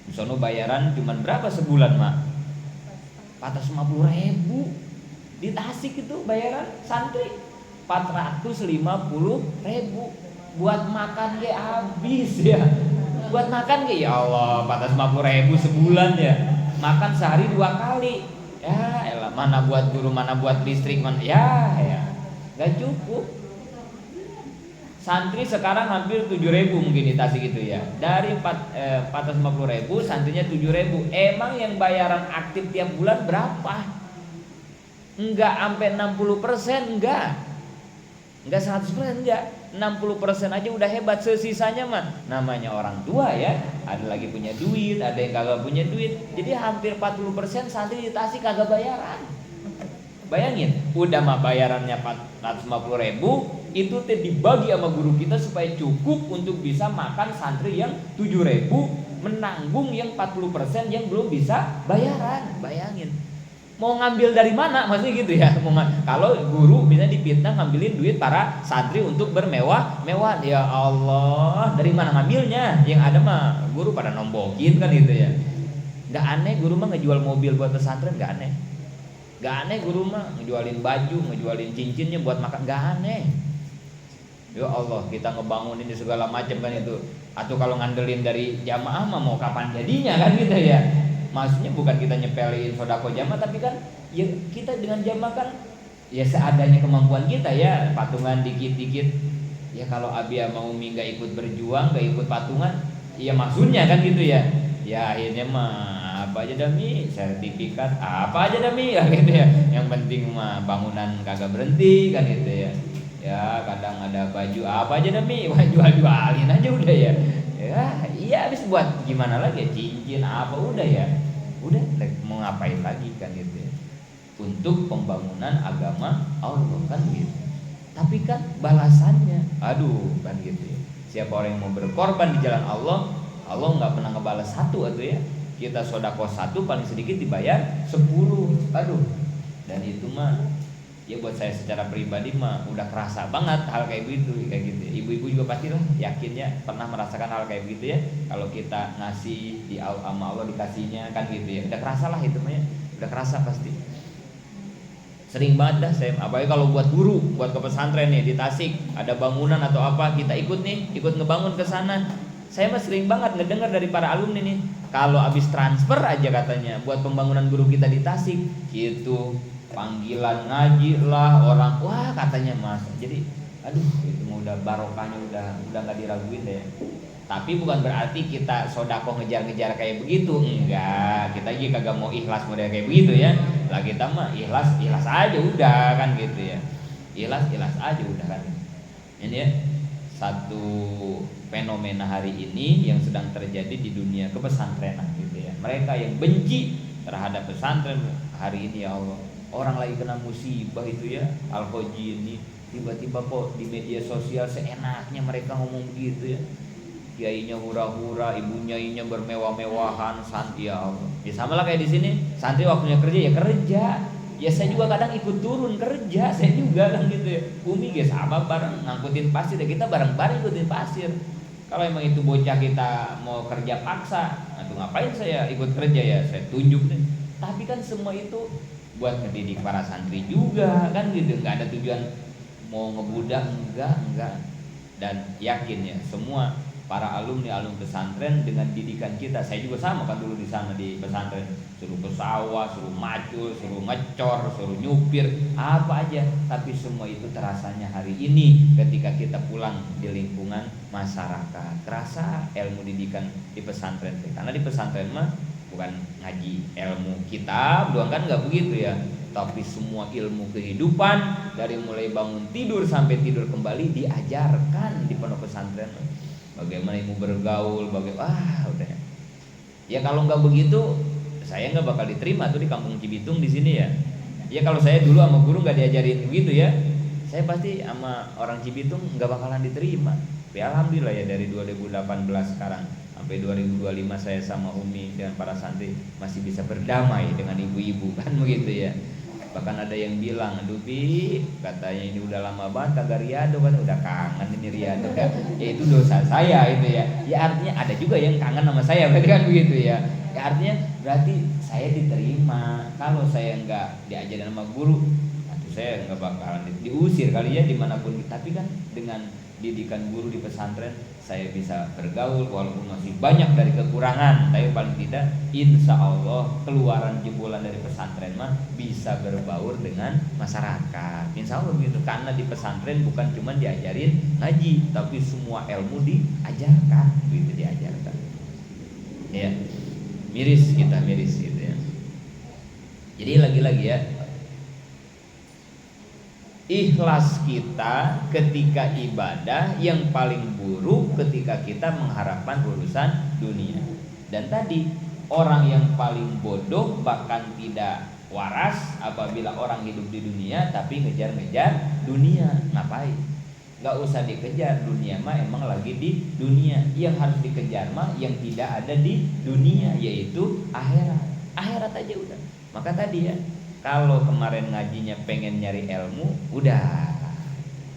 di sono bayaran cuman berapa sebulan mak, 450.000 di Tasik itu bayaran santri 450.000 buat makan ke habis ya, buat makan ke ya Allah 450.000 sebulan ya, makan sehari 2 kali ya elah, mana buat guru, mana buat listrik, mana ya nggak cukup. Santri sekarang hampir 7.000 mungkin di Tasik itu ya, dari 450.000 santrinya 7.000. Emang yang bayaran aktif tiap bulan berapa? Enggak sampai 60%, enggak 100%, enggak 60% aja udah hebat. Sesisanya mah namanya orang tua ya, ada lagi punya duit, ada yang kagak punya duit. Jadi hampir 40% santri di Tasik kagak bayaran. Bayangin, udah mah bayarannya 450.000, itu dibagi sama guru kita supaya cukup untuk bisa makan santri yang 7.000, menanggung yang 40% yang belum bisa bayaran. Bayangin, mau ngambil dari mana, maksudnya gitu ya. Kalau guru bisa dipitnah ngambilin duit para santri untuk bermewah-mewah, ya Allah, dari mana ngambilnya? Yang ada mah guru pada nombokin kan gitu ya. Nggak aneh guru mah ngejual mobil buat pesantren, nggak aneh. Nggak aneh guru mah ngejualin baju, ngejualin cincinnya buat makan, nggak aneh. Ya Allah, kita ngebangun ini segala macam kan itu. Atau kalau ngandelin dari jamaah mah mau kapan jadinya kan gitu ya. Maksudnya bukan kita nyepelin sodako jamaah, tapi kan ya kita dengan jamaah kan ya seadanya kemampuan kita ya, patungan dikit-dikit. Ya kalau abi sama umi nggak ikut berjuang, nggak ikut patungan, ya maksudnya kan gitu ya. Ya akhirnya mah apa aja dami, sertifikat apa aja dami ya gitu ya. Yang penting mah bangunan kagak berhenti kan gitu ya. Ya kadang ada baju apa aja dami, jual-jualin aja udah ya. Ya iya, habis buat gimana lagi, cincin apa udah ya, udah mau ngapain lagi kan gitu ya, untuk pembangunan agama Allah kan gitu. Tapi kan balasannya aduh kan gitu ya, siapa orang yang mau berkorban di jalan Allah, Allah nggak pernah ngebalas satu atau ya, kita sodako satu paling sedikit dibayar 10. Aduh, dan itu mah ya buat saya secara pribadi mah udah kerasa banget hal kayak gitu. Ibu-ibu juga pastilah yakinnya pernah merasakan hal kayak gitu ya. Kalau kita ngasih di sama Allah dikasihnya kan gitu ya, udah kerasa lah itu mah ya, udah kerasa pasti. Sering banget dah saya, apalagi kalau buat guru, buat ke pesantren nih di Tasik, ada bangunan atau apa, kita ikut nih, ikut ngebangun ke sana. Saya mah sering banget ngedengar dari para alumni nih, kalau habis transfer aja katanya buat pembangunan guru kita di Tasik, itu panggilan ngaji lah orang, wah katanya Mas. Jadi aduh itu udah barokahnya udah nggak diraguin deh. Tapi bukan berarti kita sodako ngejar-ngejar kayak begitu, enggak. Kita juga kagak mau ikhlas model kayak begitu ya. Lah kita mah ikhlas aja udah kan gitu ya. Ikhlas aja udah kan. Ini ya satu fenomena hari ini yang sedang terjadi di dunia kepesantrenan gitu ya. Mereka yang benci terhadap pesantren hari ini ya Allah. Orang lagi kena musibah itu ya, Al-Hoji ini tiba-tiba kok di media sosial seenaknya mereka ngomong begitu ya. Kiainya hura-hura, ibunya bermewah-mewahan, santri ya Allah. Ya sama lah kayak di sini, santri waktunya kerja ya kerja. Ya saya juga kadang ikut turun kerja, saya juga kan gitu ya. Umi ya sama bareng ngangkutin pasir ya, kita bareng-bareng ngikutin pasir. Kalau emang itu bocah kita mau kerja paksa, aduh ngapain saya ikut kerja ya, saya tunjuk nih. Tapi kan semua itu buat ngedidik para santri juga kan gitu, nggak ada tujuan mau ngebudak, enggak. Dan yakin ya semua para alumni pesantren dengan didikan kita, saya juga sama kan dulu di sana di pesantren, suruh ke sawah, suruh macul, suruh ngecor, suruh nyupir, apa aja, tapi semua itu terasanya hari ini ketika kita pulang di lingkungan masyarakat, terasa ilmu didikan di pesantren. Karena di pesantren mah bukan ngaji ilmu kitab doang kan, nggak begitu ya, tapi semua ilmu kehidupan dari mulai bangun tidur sampai tidur kembali diajarkan di pondok pesantren. Bagaimana ibu bergaul, udah. Ya kalau nggak begitu, saya nggak bakal diterima tuh di kampung Cibitung di sini ya. Ya kalau saya dulu sama guru nggak diajarin begitu ya, saya pasti sama orang Cibitung nggak bakalan diterima. Tapi alhamdulillah ya dari 2018 sekarang sampai 2025 saya sama Umi dan para santri masih bisa berdamai dengan ibu-ibu kan begitu ya. Bahkan ada yang bilang, aduh Bi, katanya ini udah lama banget kagak riado kan, udah kangen ini riado kan. Ya itu dosa saya itu ya. Ya artinya ada juga yang kangen sama saya, berarti kan begitu ya. Ya artinya berarti saya diterima. Kalau saya nggak diajarin sama guru, atau saya nggak bakalan diusir kali ya dimanapun. Tapi kan dengan didikan guru di pesantren, saya bisa bergaul walaupun masih banyak dari kekurangan, tapi paling tidak insya Allah keluaran jebolan dari pesantren mah bisa berbaur dengan masyarakat, insya Allah begitu. Karena di pesantren bukan cuma diajarin ngaji, tapi semua ilmu diajarkan, begitu diajarkan ya. Miris gitu ya. Jadi lagi-lagi ya, ikhlas kita ketika ibadah yang paling buruk ketika kita mengharapkan urusan dunia. Dan tadi orang yang paling bodoh bahkan tidak waras apabila orang hidup di dunia tapi ngejar-ngejar dunia. Ngapain? Gak usah dikejar, dunia mah emang lagi di dunia. Yang harus dikejar mah yang tidak ada di dunia, yaitu akhirat. Akhirat aja udah. Maka tadi ya, kalau kemarin ngajinya pengen nyari ilmu, udah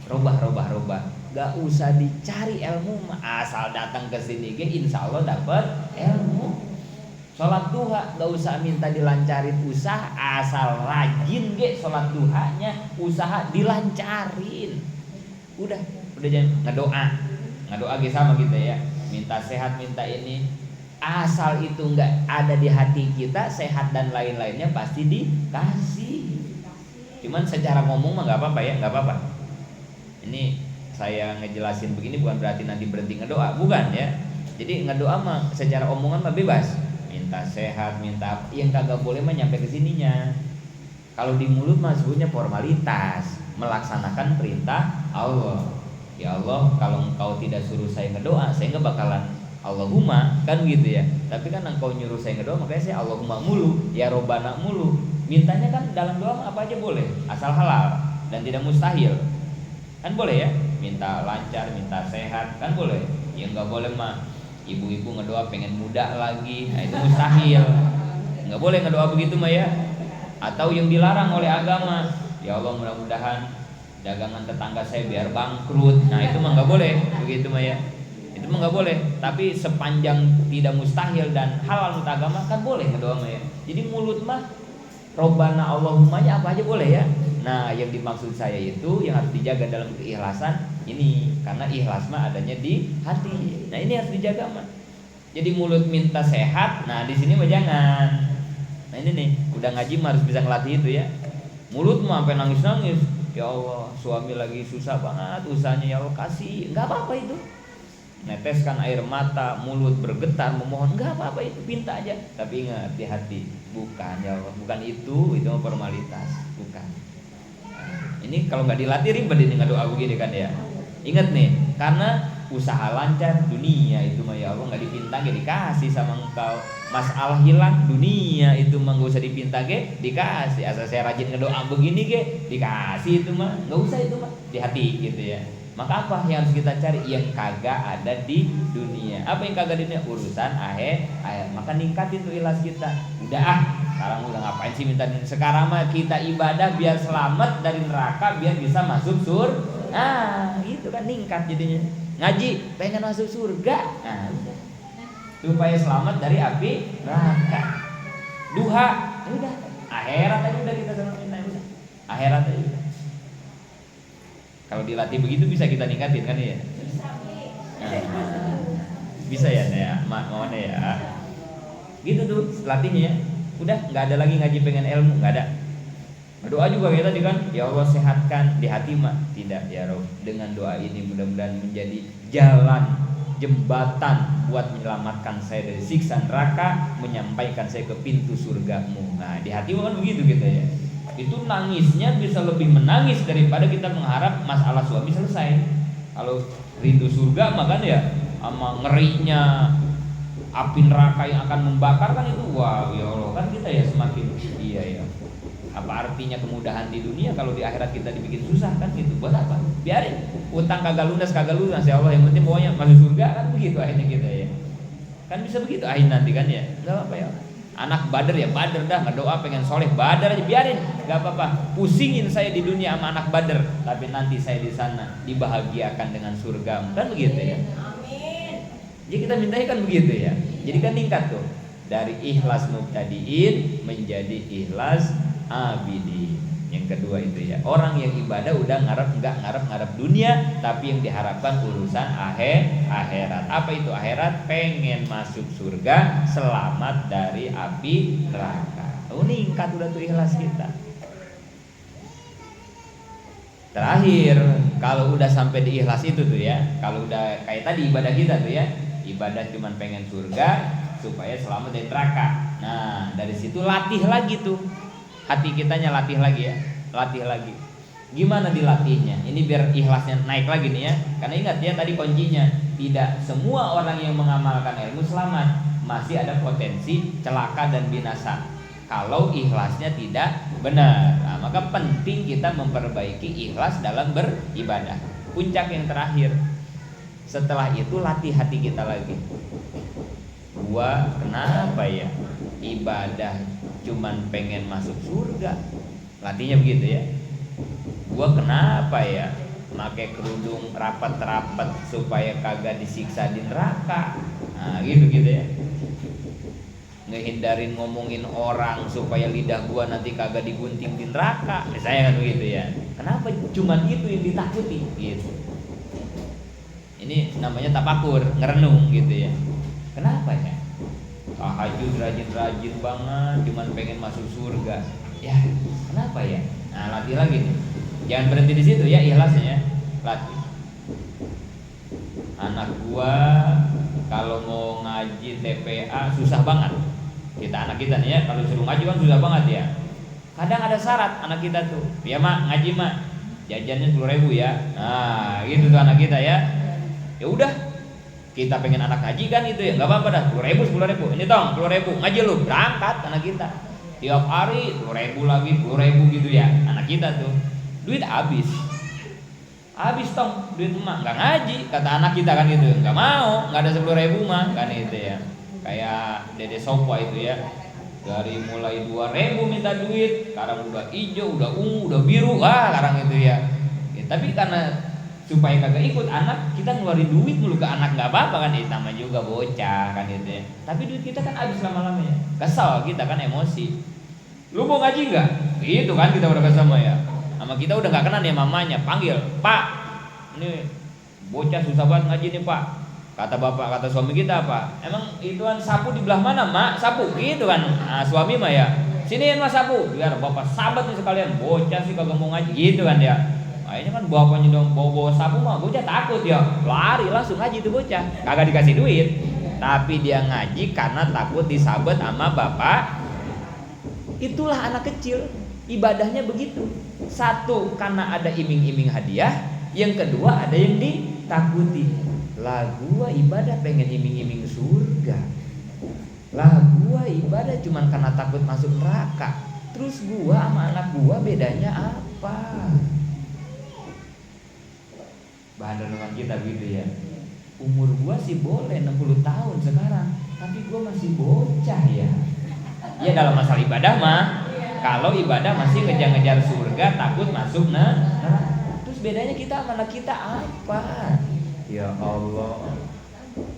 robah, gak usah dicari ilmu, asal datang ke sini insya Allah dapat ilmu. Sholat duha gak usah minta dilancarin usaha, asal rajin sholat duhanya, usaha dilancarin. Udah jangan ngedoa sama kita ya, minta sehat, minta ini. Asal itu nggak ada di hati kita, sehat dan lain-lainnya pasti dikasih. Cuman secara ngomong mah nggak apa-apa ya, nggak apa-apa. Ini saya ngejelasin begini bukan berarti nanti berhenti ngedoa, bukan ya. Jadi ngedoa mah secara omongan mah bebas. Minta sehat, minta yang kagak boleh mah nyampe ke sininya. Kalau di mulut mah sebutnya formalitas, melaksanakan perintah Allah. Ya Allah, kalau engkau tidak suruh saya ngedoa, saya nggak bakalan Allahumma kan gitu ya. Tapi kan engkau nyuruh saya ngedoa, makanya saya Allahumma mulu, ya Robbana mulu. Mintanya kan dalam doa apa aja boleh, asal halal dan tidak mustahil. Kan boleh ya, minta lancar, minta sehat, kan boleh. Yang nggak boleh mah ibu-ibu ngedoa pengen muda lagi, nah itu mustahil. Nggak boleh ngedoa begitu mah ya. Atau yang dilarang oleh agama, ya Allah mudah-mudahan dagangan tetangga saya biar bangkrut. Nah itu mah nggak boleh begitu mah ya. Itu mah nggak boleh. Tapi sepanjang tidak mustahil dan halal menurut agama kan boleh ngedoa mah ya. Jadi mulut mah Robbana Allahumma apa aja boleh ya. Nah, yang dimaksud saya itu yang harus dijaga dalam keikhlasan ini, karena ikhlas mah adanya di hati. Nah, ini harus dijaga mah. Jadi mulut minta sehat, nah di sini mah jangan. Nah ini nih, udah ngaji mah harus bisa ngelatih itu ya. Mulut mah sampai nangis-nangis. Ya Allah, suami lagi susah banget usahanya, ya Allah kasih. Enggak apa-apa itu. Neteskan air mata, mulut bergetar memohon, enggak apa-apa itu, pinta aja. Tapi ingat di hati, bukan ya Allah, bukan itu mah formalitas, bukan. Nah, ini kalau nggak dilatih ribet ini nggak doa begini kan ya. Ingat nih, karena usaha lancar dunia itu mah ya Allah nggak dipinta ge dikasih sama engkau. Masalah hilang dunia itu mah nggak usah dipinta ge dikasih. Asal saya rajin ngedoa begini ge dikasih itu mah, nggak usah itu mah, di hati gitu ya. Maka apa yang harus kita cari? Yang kagak ada di dunia. Apa yang kagak di dunia? Urusan akhir. Maka ningkatin tuh ikhlas kita. Udah sekarang udah ngapain sih minta ini? Sekarang mah kita ibadah biar selamat dari neraka, biar bisa masuk surga. Gitu kan ningkat jadinya. Ngaji pengen masuk surga. Nah, udah. Supaya selamat dari api neraka. Duha, udah. Akhirat aja udah kita sama minta udah. Akhirat aja udah. Kalau dilatih begitu bisa kita ningkatin kan ya? Bisa ya saya, mana ya? Gitu tuh latihnya ya. Udah nggak ada lagi ngaji pengen ilmu, nggak ada. Berdoa juga kayak tadi kan, ya Allah sehatkan di hati mah. Tidak ya Rob. Dengan doa ini mudah-mudahan menjadi jalan jembatan buat menyelamatkan saya dari siksa neraka, menyampaikan saya ke pintu surgamu. Nah di hati mah kan begitu gitu ya. Itu nangisnya bisa lebih menangis daripada kita mengharap masalah suami selesai. Kalau rindu surga makan ya sama ngerinya api neraka yang akan membakar kan itu wow ya Allah kan kita ya semakin iya ya. Apa artinya kemudahan di dunia kalau di akhirat kita dibikin susah kan gitu. Buat apa? Biarin utang kagak lunas ya Allah, yang penting pokoknya masuk surga kan begitu akhirnya kita ya. Kan bisa begitu akhir nanti kan ya. Enggak apa ya. Anak Badar ya Badar dah, ngedoa pengen soleh Badar aja biarin, nggak apa-apa. Pusingin saya di dunia sama anak Badar, tapi nanti saya di sana dibahagiakan dengan surga, kan begitu ya. Amin. Jadi kita mintanya kan begitu ya. Jadi kan tingkat tuh dari ikhlas mubtadiin menjadi ikhlas abidin. Yang kedua itu ya, orang yang ibadah udah nggak ngarep dunia, tapi yang diharapkan urusan akhirat. Apa itu akhirat? Pengen masuk surga, selamat dari api neraka. Ningkat udah tuh ikhlas kita. Terakhir, kalau udah sampai di ikhlas itu tuh ya, kalau udah kayak tadi ibadah kita tuh ya, ibadah cuman pengen surga supaya selamat dari neraka. Nah dari situ latih lagi tuh. Hati kitanya latih lagi ya, latih lagi. Gimana dilatihnya? Ini biar ikhlasnya naik lagi nih ya. Karena ingat ya tadi kuncinya, tidak semua orang yang mengamalkan ilmu selamat. Masih ada potensi celaka dan binasa kalau ikhlasnya tidak benar. Nah, maka penting kita memperbaiki ikhlas dalam beribadah. Puncak yang terakhir. Setelah itu latih hati kita lagi. Gua kenapa ya ibadah cuman pengen masuk surga, latihnya begitu ya. Gua kenapa ya pakai kerudung rapat-rapat supaya kagak disiksa di neraka. Nah gitu ya. Ngehindarin ngomongin orang supaya lidah gua nanti kagak digunting di neraka. Misalnya kan begitu ya. Kenapa cuman itu yang ditakuti gitu. Ini namanya tafakur, ngerenung gitu ya. Kenapa ya? Tahajud rajin-rajin banget cuman pengen masuk surga. Ya, kenapa ya? Nah, latih lagi nih. Jangan berhenti di situ ya ikhlasnya ya. Latih. Anak gua kalau mau ngaji TPA susah banget. Anak kita nih ya, kalau suruh ngaji kan susah banget ya. Kadang ada syarat anak kita tuh. Ya, Mak, ngaji, Mak. Jajannya 10.000 ya. Nah, gitu tuh anak kita ya. Ya udah. Kita pengen anak ngaji kan itu ya, nggak apa-apa dah, 10.000 ini tong 10.000 ngaji lu, berangkat anak kita tiap hari 10.000 lagi 10.000 gitu ya, anak kita tuh duit habis tong, duit emak nggak ngaji kata anak kita kan gitu, nggak mau, nggak ada 10.000 mah kan itu ya, kayak Dede Sopa itu ya, dari mulai 2.000 minta duit, sekarang udah hijau, udah ungu, udah biru, sekarang itu ya, tapi karena supaya kagak ikut anak kita ngeluarin duit mulu ke anak nggak apa-apa kan, nama juga bocah kan itu ya. Tapi duit kita kan habis lama-lamanya, kesal kita kan emosi. Lu mau ngaji nggak? Gitu kan kita udah sama ya. Sama kita udah nggak kenal nih mamanya, panggil, Pak, ini bocah susah banget ngaji nih Pak. Kata bapak, kata suami kita apa? Emang ituan sapu di belah mana mak? Sapu gitu kan. Nah, suami mah ya, siniin mas sapu. Biar bapak sahabat nih sekalian. Bocah sih kagak mau ngaji gitu kan ya. Akhirnya kan bapaknya dong bawa sapu mah, bocah takut ya, lari langsung ngaji tuh bocah. Kagak dikasih duit, tapi dia ngaji karena takut disabet sama bapak. Itulah anak kecil, ibadahnya begitu. Satu, karena ada iming-iming hadiah. Yang kedua, ada yang ditakuti. Lah gua ibadah pengen iming-iming surga. Lah gua ibadah cuman karena takut masuk neraka. Terus gua sama anak gua bedanya apa? Bahan renungan kita gitu ya. Umur gua sih boleh 60 tahun sekarang, tapi gua masih bocah ya. Ya dalam masalah ibadah mah, kalau ibadah masih ngejar-ngejar surga, takut masuk neraka. Terus bedanya kita sama anak kita apa? Ya Allah,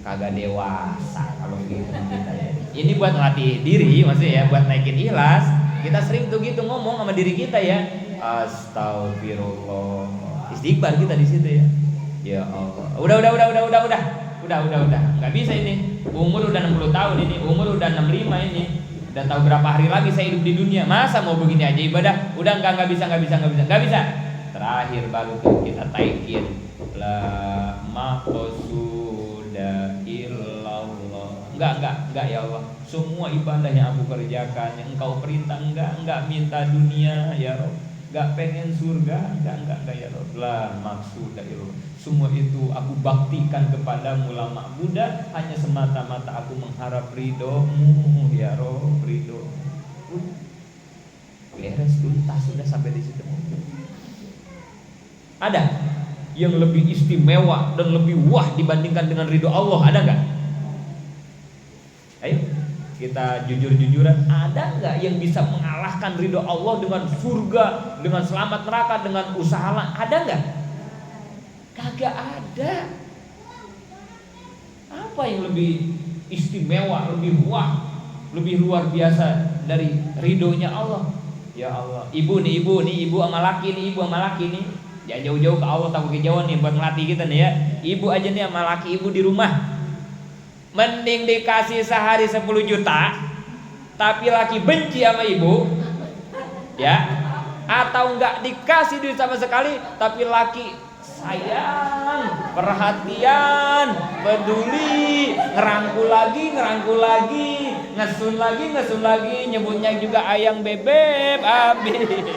kagak dewasa kalau gitu kita ya. Ini buat ngelatih diri, maksudnya ya, buat naikin ikhlas. Kita sering tuh gitu ngomong sama diri kita ya. Astagfirullah. Istighfar kita di situ ya. Ya Allah. Udah. Nggak bisa ini. Umur udah 60 tahun ini, umur udah 65 ini. Udah tahu berapa hari lagi saya hidup di dunia. Masa mau begini aja ibadah? Udah nggak bisa. Terakhir baru tuh kita taikin la maqsuda illallah. Enggak ya Allah. Semua ibadah yang aku kerjakan, yang Engkau perintah enggak minta dunia ya Rabb. Enggak pengen surga, enggak ya Rabb. La maqsuda illallah. Semua itu aku baktikan kepadamu la ma'budah, hanya semata-mata aku mengharap ridhomu ya Rabb, ridho. Beres tuntas sudah sampai di situ. Ada yang lebih istimewa dan lebih wah dibandingkan dengan ridho Allah, ada nggak? Ayo kita jujur-jujuran, ada nggak yang bisa mengalahkan ridho Allah dengan surga, dengan selamat neraka, dengan usaha? Ada nggak? Kagak ada. Apa yang lebih istimewa, lebih wah, lebih luar biasa dari ridhonya Allah? Ya Allah, ibu sama laki nih, jangan jauh-jauh ke Allah, takut kejauhan nih buat ngelatih kita nih ya. Ibu aja nih sama laki ibu di rumah, mending dikasih sehari 10 juta tapi laki benci sama ibu ya, atau enggak dikasih duit sama sekali tapi laki sayang, perhatian, peduli, ngerangkul lagi, ngesun lagi, nyebutnya juga ayang bebek, habis.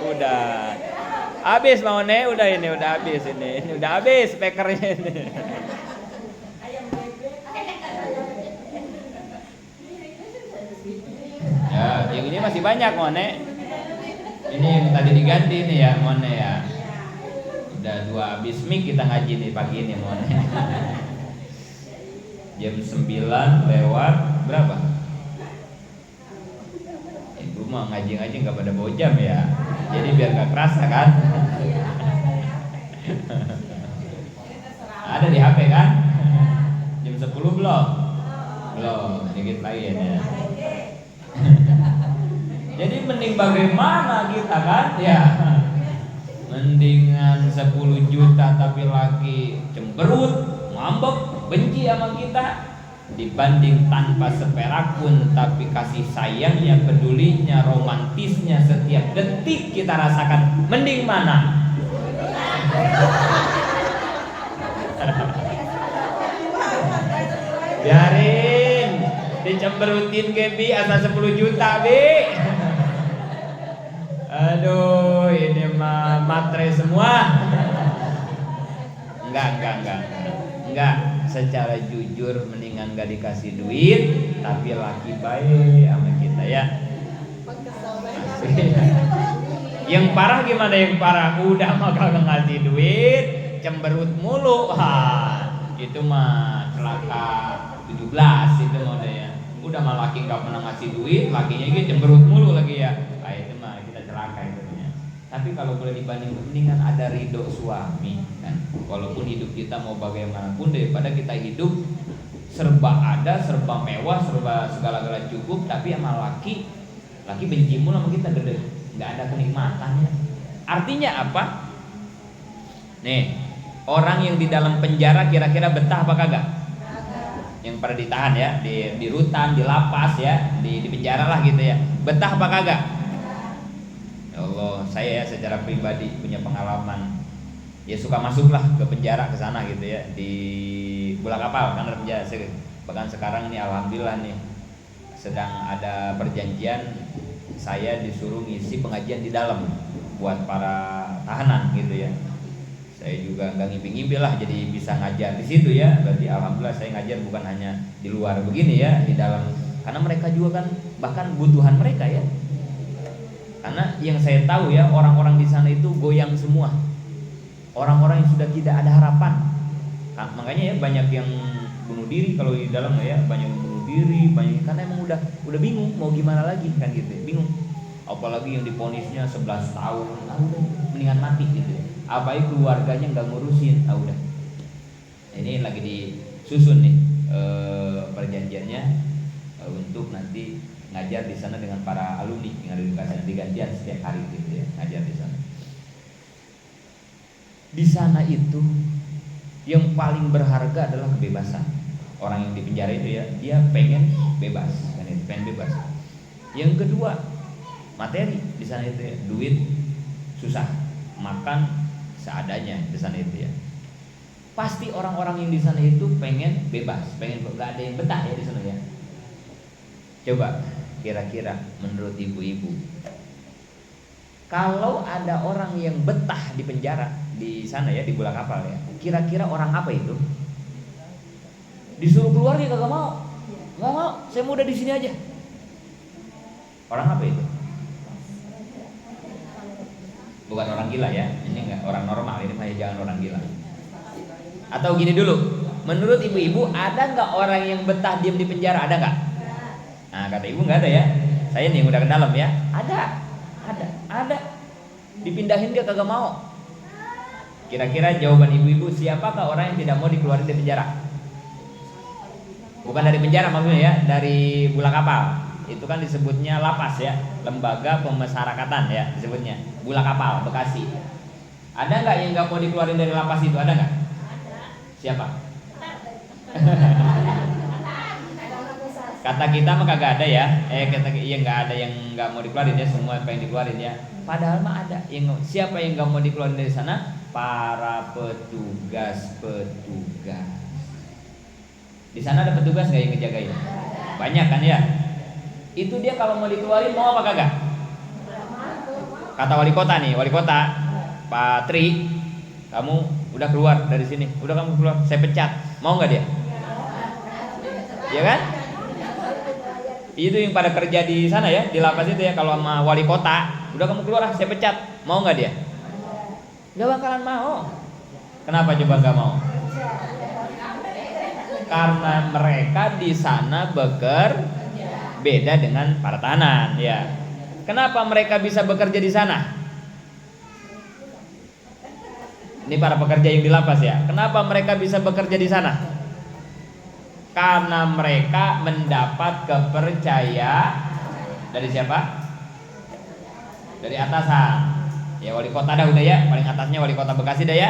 Udah habis mau nih, udah habis ini udah habis speakernya ini. Ya, yang ini masih banyak Mone. Ini yang tadi diganti nih ya Mone ya. Udah 2 habis mic kita ngaji nih pagi ini Mone. Jam 9 lewat berapa? Ibu mah ngaji nggak pada bawa jam ya. Jadi biar nggak kerasa kan. Ada di HP kan? Jam 10 belum, dikit lagi ya. Jadi mending bagaimana kita kan ya, mendingan 10 juta tapi laki cemberut, ngambek, benci sama kita, dibanding tanpa seperak pun tapi kasih sayangnya, pedulinya, romantisnya setiap detik kita rasakan. Mending mana? Biarin dicemberutin ke Bi, asal 10 juta Bi. Aduh, ini mah matre semua. Enggak, secara jujur mendingan gak dikasih duit tapi laki baik sama kita ya. Yang parah gimana yang parah? Udah mah kagak ngasih duit, cemberut mulu. Itu mah celaka 17 itu mah ya. Udah mah laki gak pernah ngasih duit, lakinya gitu cemberut mulu lagi ya. Itu mah kita celaka itu ya. Tapi kalau boleh dibanding, mendingan ada ridho suami kan. Walaupun hidup kita mau bagaimanapun, daripada kita hidup serba ada, serba mewah, serba segala-gala cukup tapi sama laki Lagi bencimu sama kita gede, nggak ada kenikmatannya. Artinya apa? Nih, orang yang di dalam penjara kira-kira betah apa kagak? Yang pada ditahan ya, di rutan, di lapas ya, di penjara lah gitu ya. Betah apa kagak? Ya Allah, saya ya secara pribadi punya pengalaman. Ya suka masuklah ke penjara, ke sana gitu ya, di bola kapal kan ada penjara. Bahkan sekarang ini alhamdulillah nih sedang ada perjanjian, saya disuruh ngisi pengajian di dalam buat para tahanan gitu ya. Saya juga nggak ngimpi-ngimpi lah jadi bisa ngajar di situ ya. Berarti alhamdulillah saya ngajar bukan hanya di luar begini ya, di dalam, karena mereka juga kan bahkan kebutuhan mereka ya. Karena yang saya tahu ya, orang-orang di sana itu goyang semua, orang-orang yang sudah tidak ada harapan. Nah, makanya ya banyak yang bunuh diri kalau di dalam ya, banyak yang bunuh diri, banyak karena emang udah bingung mau gimana lagi kan gitu, bingung. Apalagi yang diponisnya 11 tahun, udah mendingan mati gitu. Apalagi keluarganya nggak ngurusin, udah. Ini lagi disusun nih perjanjiannya untuk nanti ngajar di sana dengan para alumni yang ada di sana, digantian setiap hari gitu ya, ngajar di sana. Di sana itu yang paling berharga adalah kebebasan. Orang yang di penjara itu ya, dia pengen bebas, pengen bebas. Yang kedua, materi di sana itu ya, duit susah, makan seadanya di sana itu ya. Pasti orang-orang yang di sana itu pengen bebas, pengen nggak ada yang betah ya di sana ya. Coba kira-kira menurut ibu-ibu, kalau ada orang yang betah di penjara di sana ya, di bola kapal ya, kira-kira orang apa itu? Disuruh keluar dia kagak mau, nggak mau, saya mau udah di sini aja. Orang apa itu? Bukan orang gila ya, ini nggak orang normal, ini mah jangan orang gila. Atau gini dulu, menurut ibu-ibu ada nggak orang yang betah diam di penjara, ada nggak? Nah kata ibu nggak ada ya, saya nih yang udah ke dalam ya, ada. Dipindahin dia kagak mau. Kira-kira jawaban ibu-ibu, siapakah orang yang tidak mau dikeluarin dari penjara? Bukan dari penjara maksudnya ya, dari bola kapal. Itu kan disebutnya lapas ya, lembaga pemasyarakatan ya disebutnya, bola kapal Bekasi. Ada nggak yang nggak mau dikeluarin dari lapas itu, ada nggak? Siapa? Kata kita mah kagak ada ya, kata iya nggak ada yang nggak mau dikeluarin ya, semua pengen dikeluarin ya. Padahal mah ada yang, siapa yang nggak mau dikeluarin dari sana? Para petugas. Di sana ada petugas nggak yang ngejagain? Banyak kan ya. Itu dia kalau mau dikeluarin mau apa kagak? Kata wali kota nih, wali kota Pak Tri, kamu udah keluar dari sini, udah kamu keluar, saya pecat, mau nggak dia? Ya kan? Itu yang pada kerja di sana ya, di lapas itu ya, kalau sama wali kota, udah kamu keluar, saya pecat, mau nggak dia? Nggak bakalan mau. Kenapa coba nggak mau? Karena mereka di sana beda dengan para tahanan ya. Kenapa mereka bisa bekerja di sana? Ini para pekerja yang di lapas ya. Kenapa mereka bisa bekerja di sana? Karena mereka mendapat kepercayaan dari siapa? Dari atasan. Ya wali kota dah udah ya, paling atasnya wali kota Bekasi dah ya.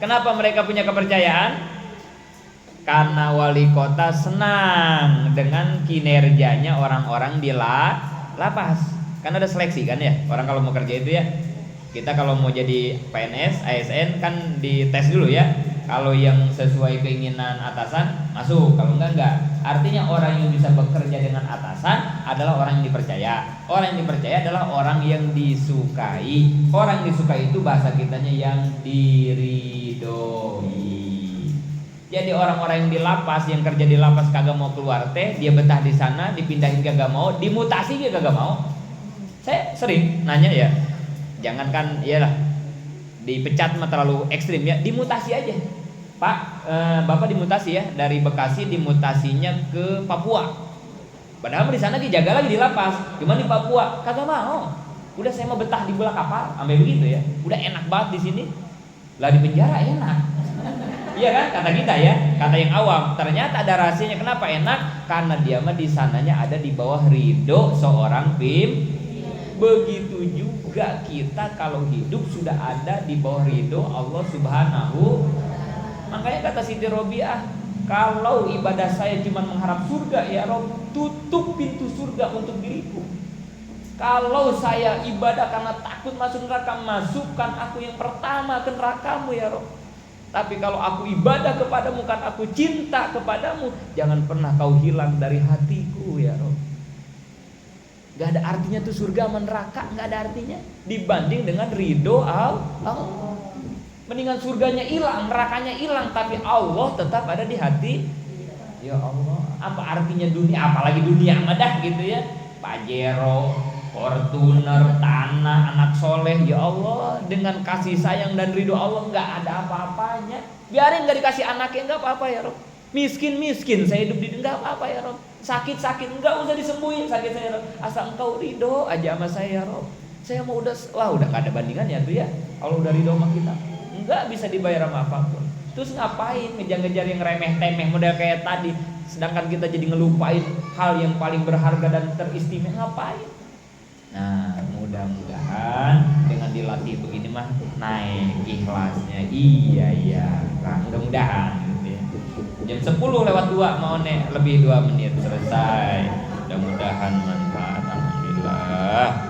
Kenapa mereka punya kepercayaan? Karena wali kota senang dengan kinerjanya orang-orang di lapas. Kan ada seleksi kan ya, orang kalau mau kerja itu ya. Kita kalau mau jadi PNS, ASN kan dites dulu ya. Kalau yang sesuai keinginan atasan masuk, kalau enggak. Artinya orang yang bisa bekerja dengan atasan adalah orang yang dipercaya. Orang yang dipercaya adalah orang yang disukai. Orang yang disukai itu bahasa kitanya yang diridhoi. Jadi orang-orang yang di lapas, yang kerja di lapas kagak mau keluar teh, dia betah di sana, dipindahin kagak mau, dimutasi dia kagak mau. Saya sering nanya ya, jangankan iyalah dipecat mah terlalu ekstrim ya, dimutasi aja. Pak, Bapak dimutasi ya, dari Bekasi dimutasinya ke Papua. Padahal di sana dijaga lagi di lapas, cuman di Papua kagak mau. Udah saya mau betah di bola kapal, sampai begitu ya. Udah enak banget di sini. Lah di penjara enak. Iya kan, kata kita ya, kata yang awam. Ternyata ada rahasianya. Kenapa enak? Karena dia mah di sananya ada di bawah ridho seorang pim. Begitu juga kita kalau hidup sudah ada di bawah ridho Allah Subhanahu. Makanya kata Siti Robiah, kalau ibadah saya cuma mengharap surga, ya Rob, tutup pintu surga untuk diriku. Kalau saya ibadah karena takut masuk neraka, masukkan aku yang pertama ke nerakamu ya Rob. Tapi kalau aku ibadah kepadamu karena aku cinta kepadamu, jangan pernah kau hilang dari hatiku ya Rob. Gak ada artinya tuh surga sama neraka, gak ada artinya dibanding dengan ridho Allah. Mendingan surganya hilang, nerakanya hilang, tapi Allah tetap ada di hati. Ya Allah, apa artinya dunia? Apalagi dunia madah gitu ya, Pajero, Fortuner, tanah, anak soleh. Ya Allah, dengan kasih sayang dan ridho Allah nggak ada apa-apanya. Biarin nggak dikasih anaknya nggak apa-apa ya Rob. Miskin saya hidup di nggak apa-apa ya Rob. Sakit nggak usah disembuhin sakit saya Rob. Asal engkau ridho aja sama saya Rob. Saya mau udah nggak ada bandingannya tuh ya. Kalau udah ridho sama kita, nggak bisa dibayar sama apapun. Terus ngapain ngejar-ngejar yang remeh-temeh model kayak tadi, sedangkan kita jadi ngelupain hal yang paling berharga dan teristimewa, ngapain? Nah, mudah-mudahan dengan dilatih begini mah naik ikhlasnya. Iya. Nah, mudah-mudahan gitu ya. Jam 10:02 mau nih, lebih 2 menit selesai. Mudah-mudahan manfaat. Alhamdulillah.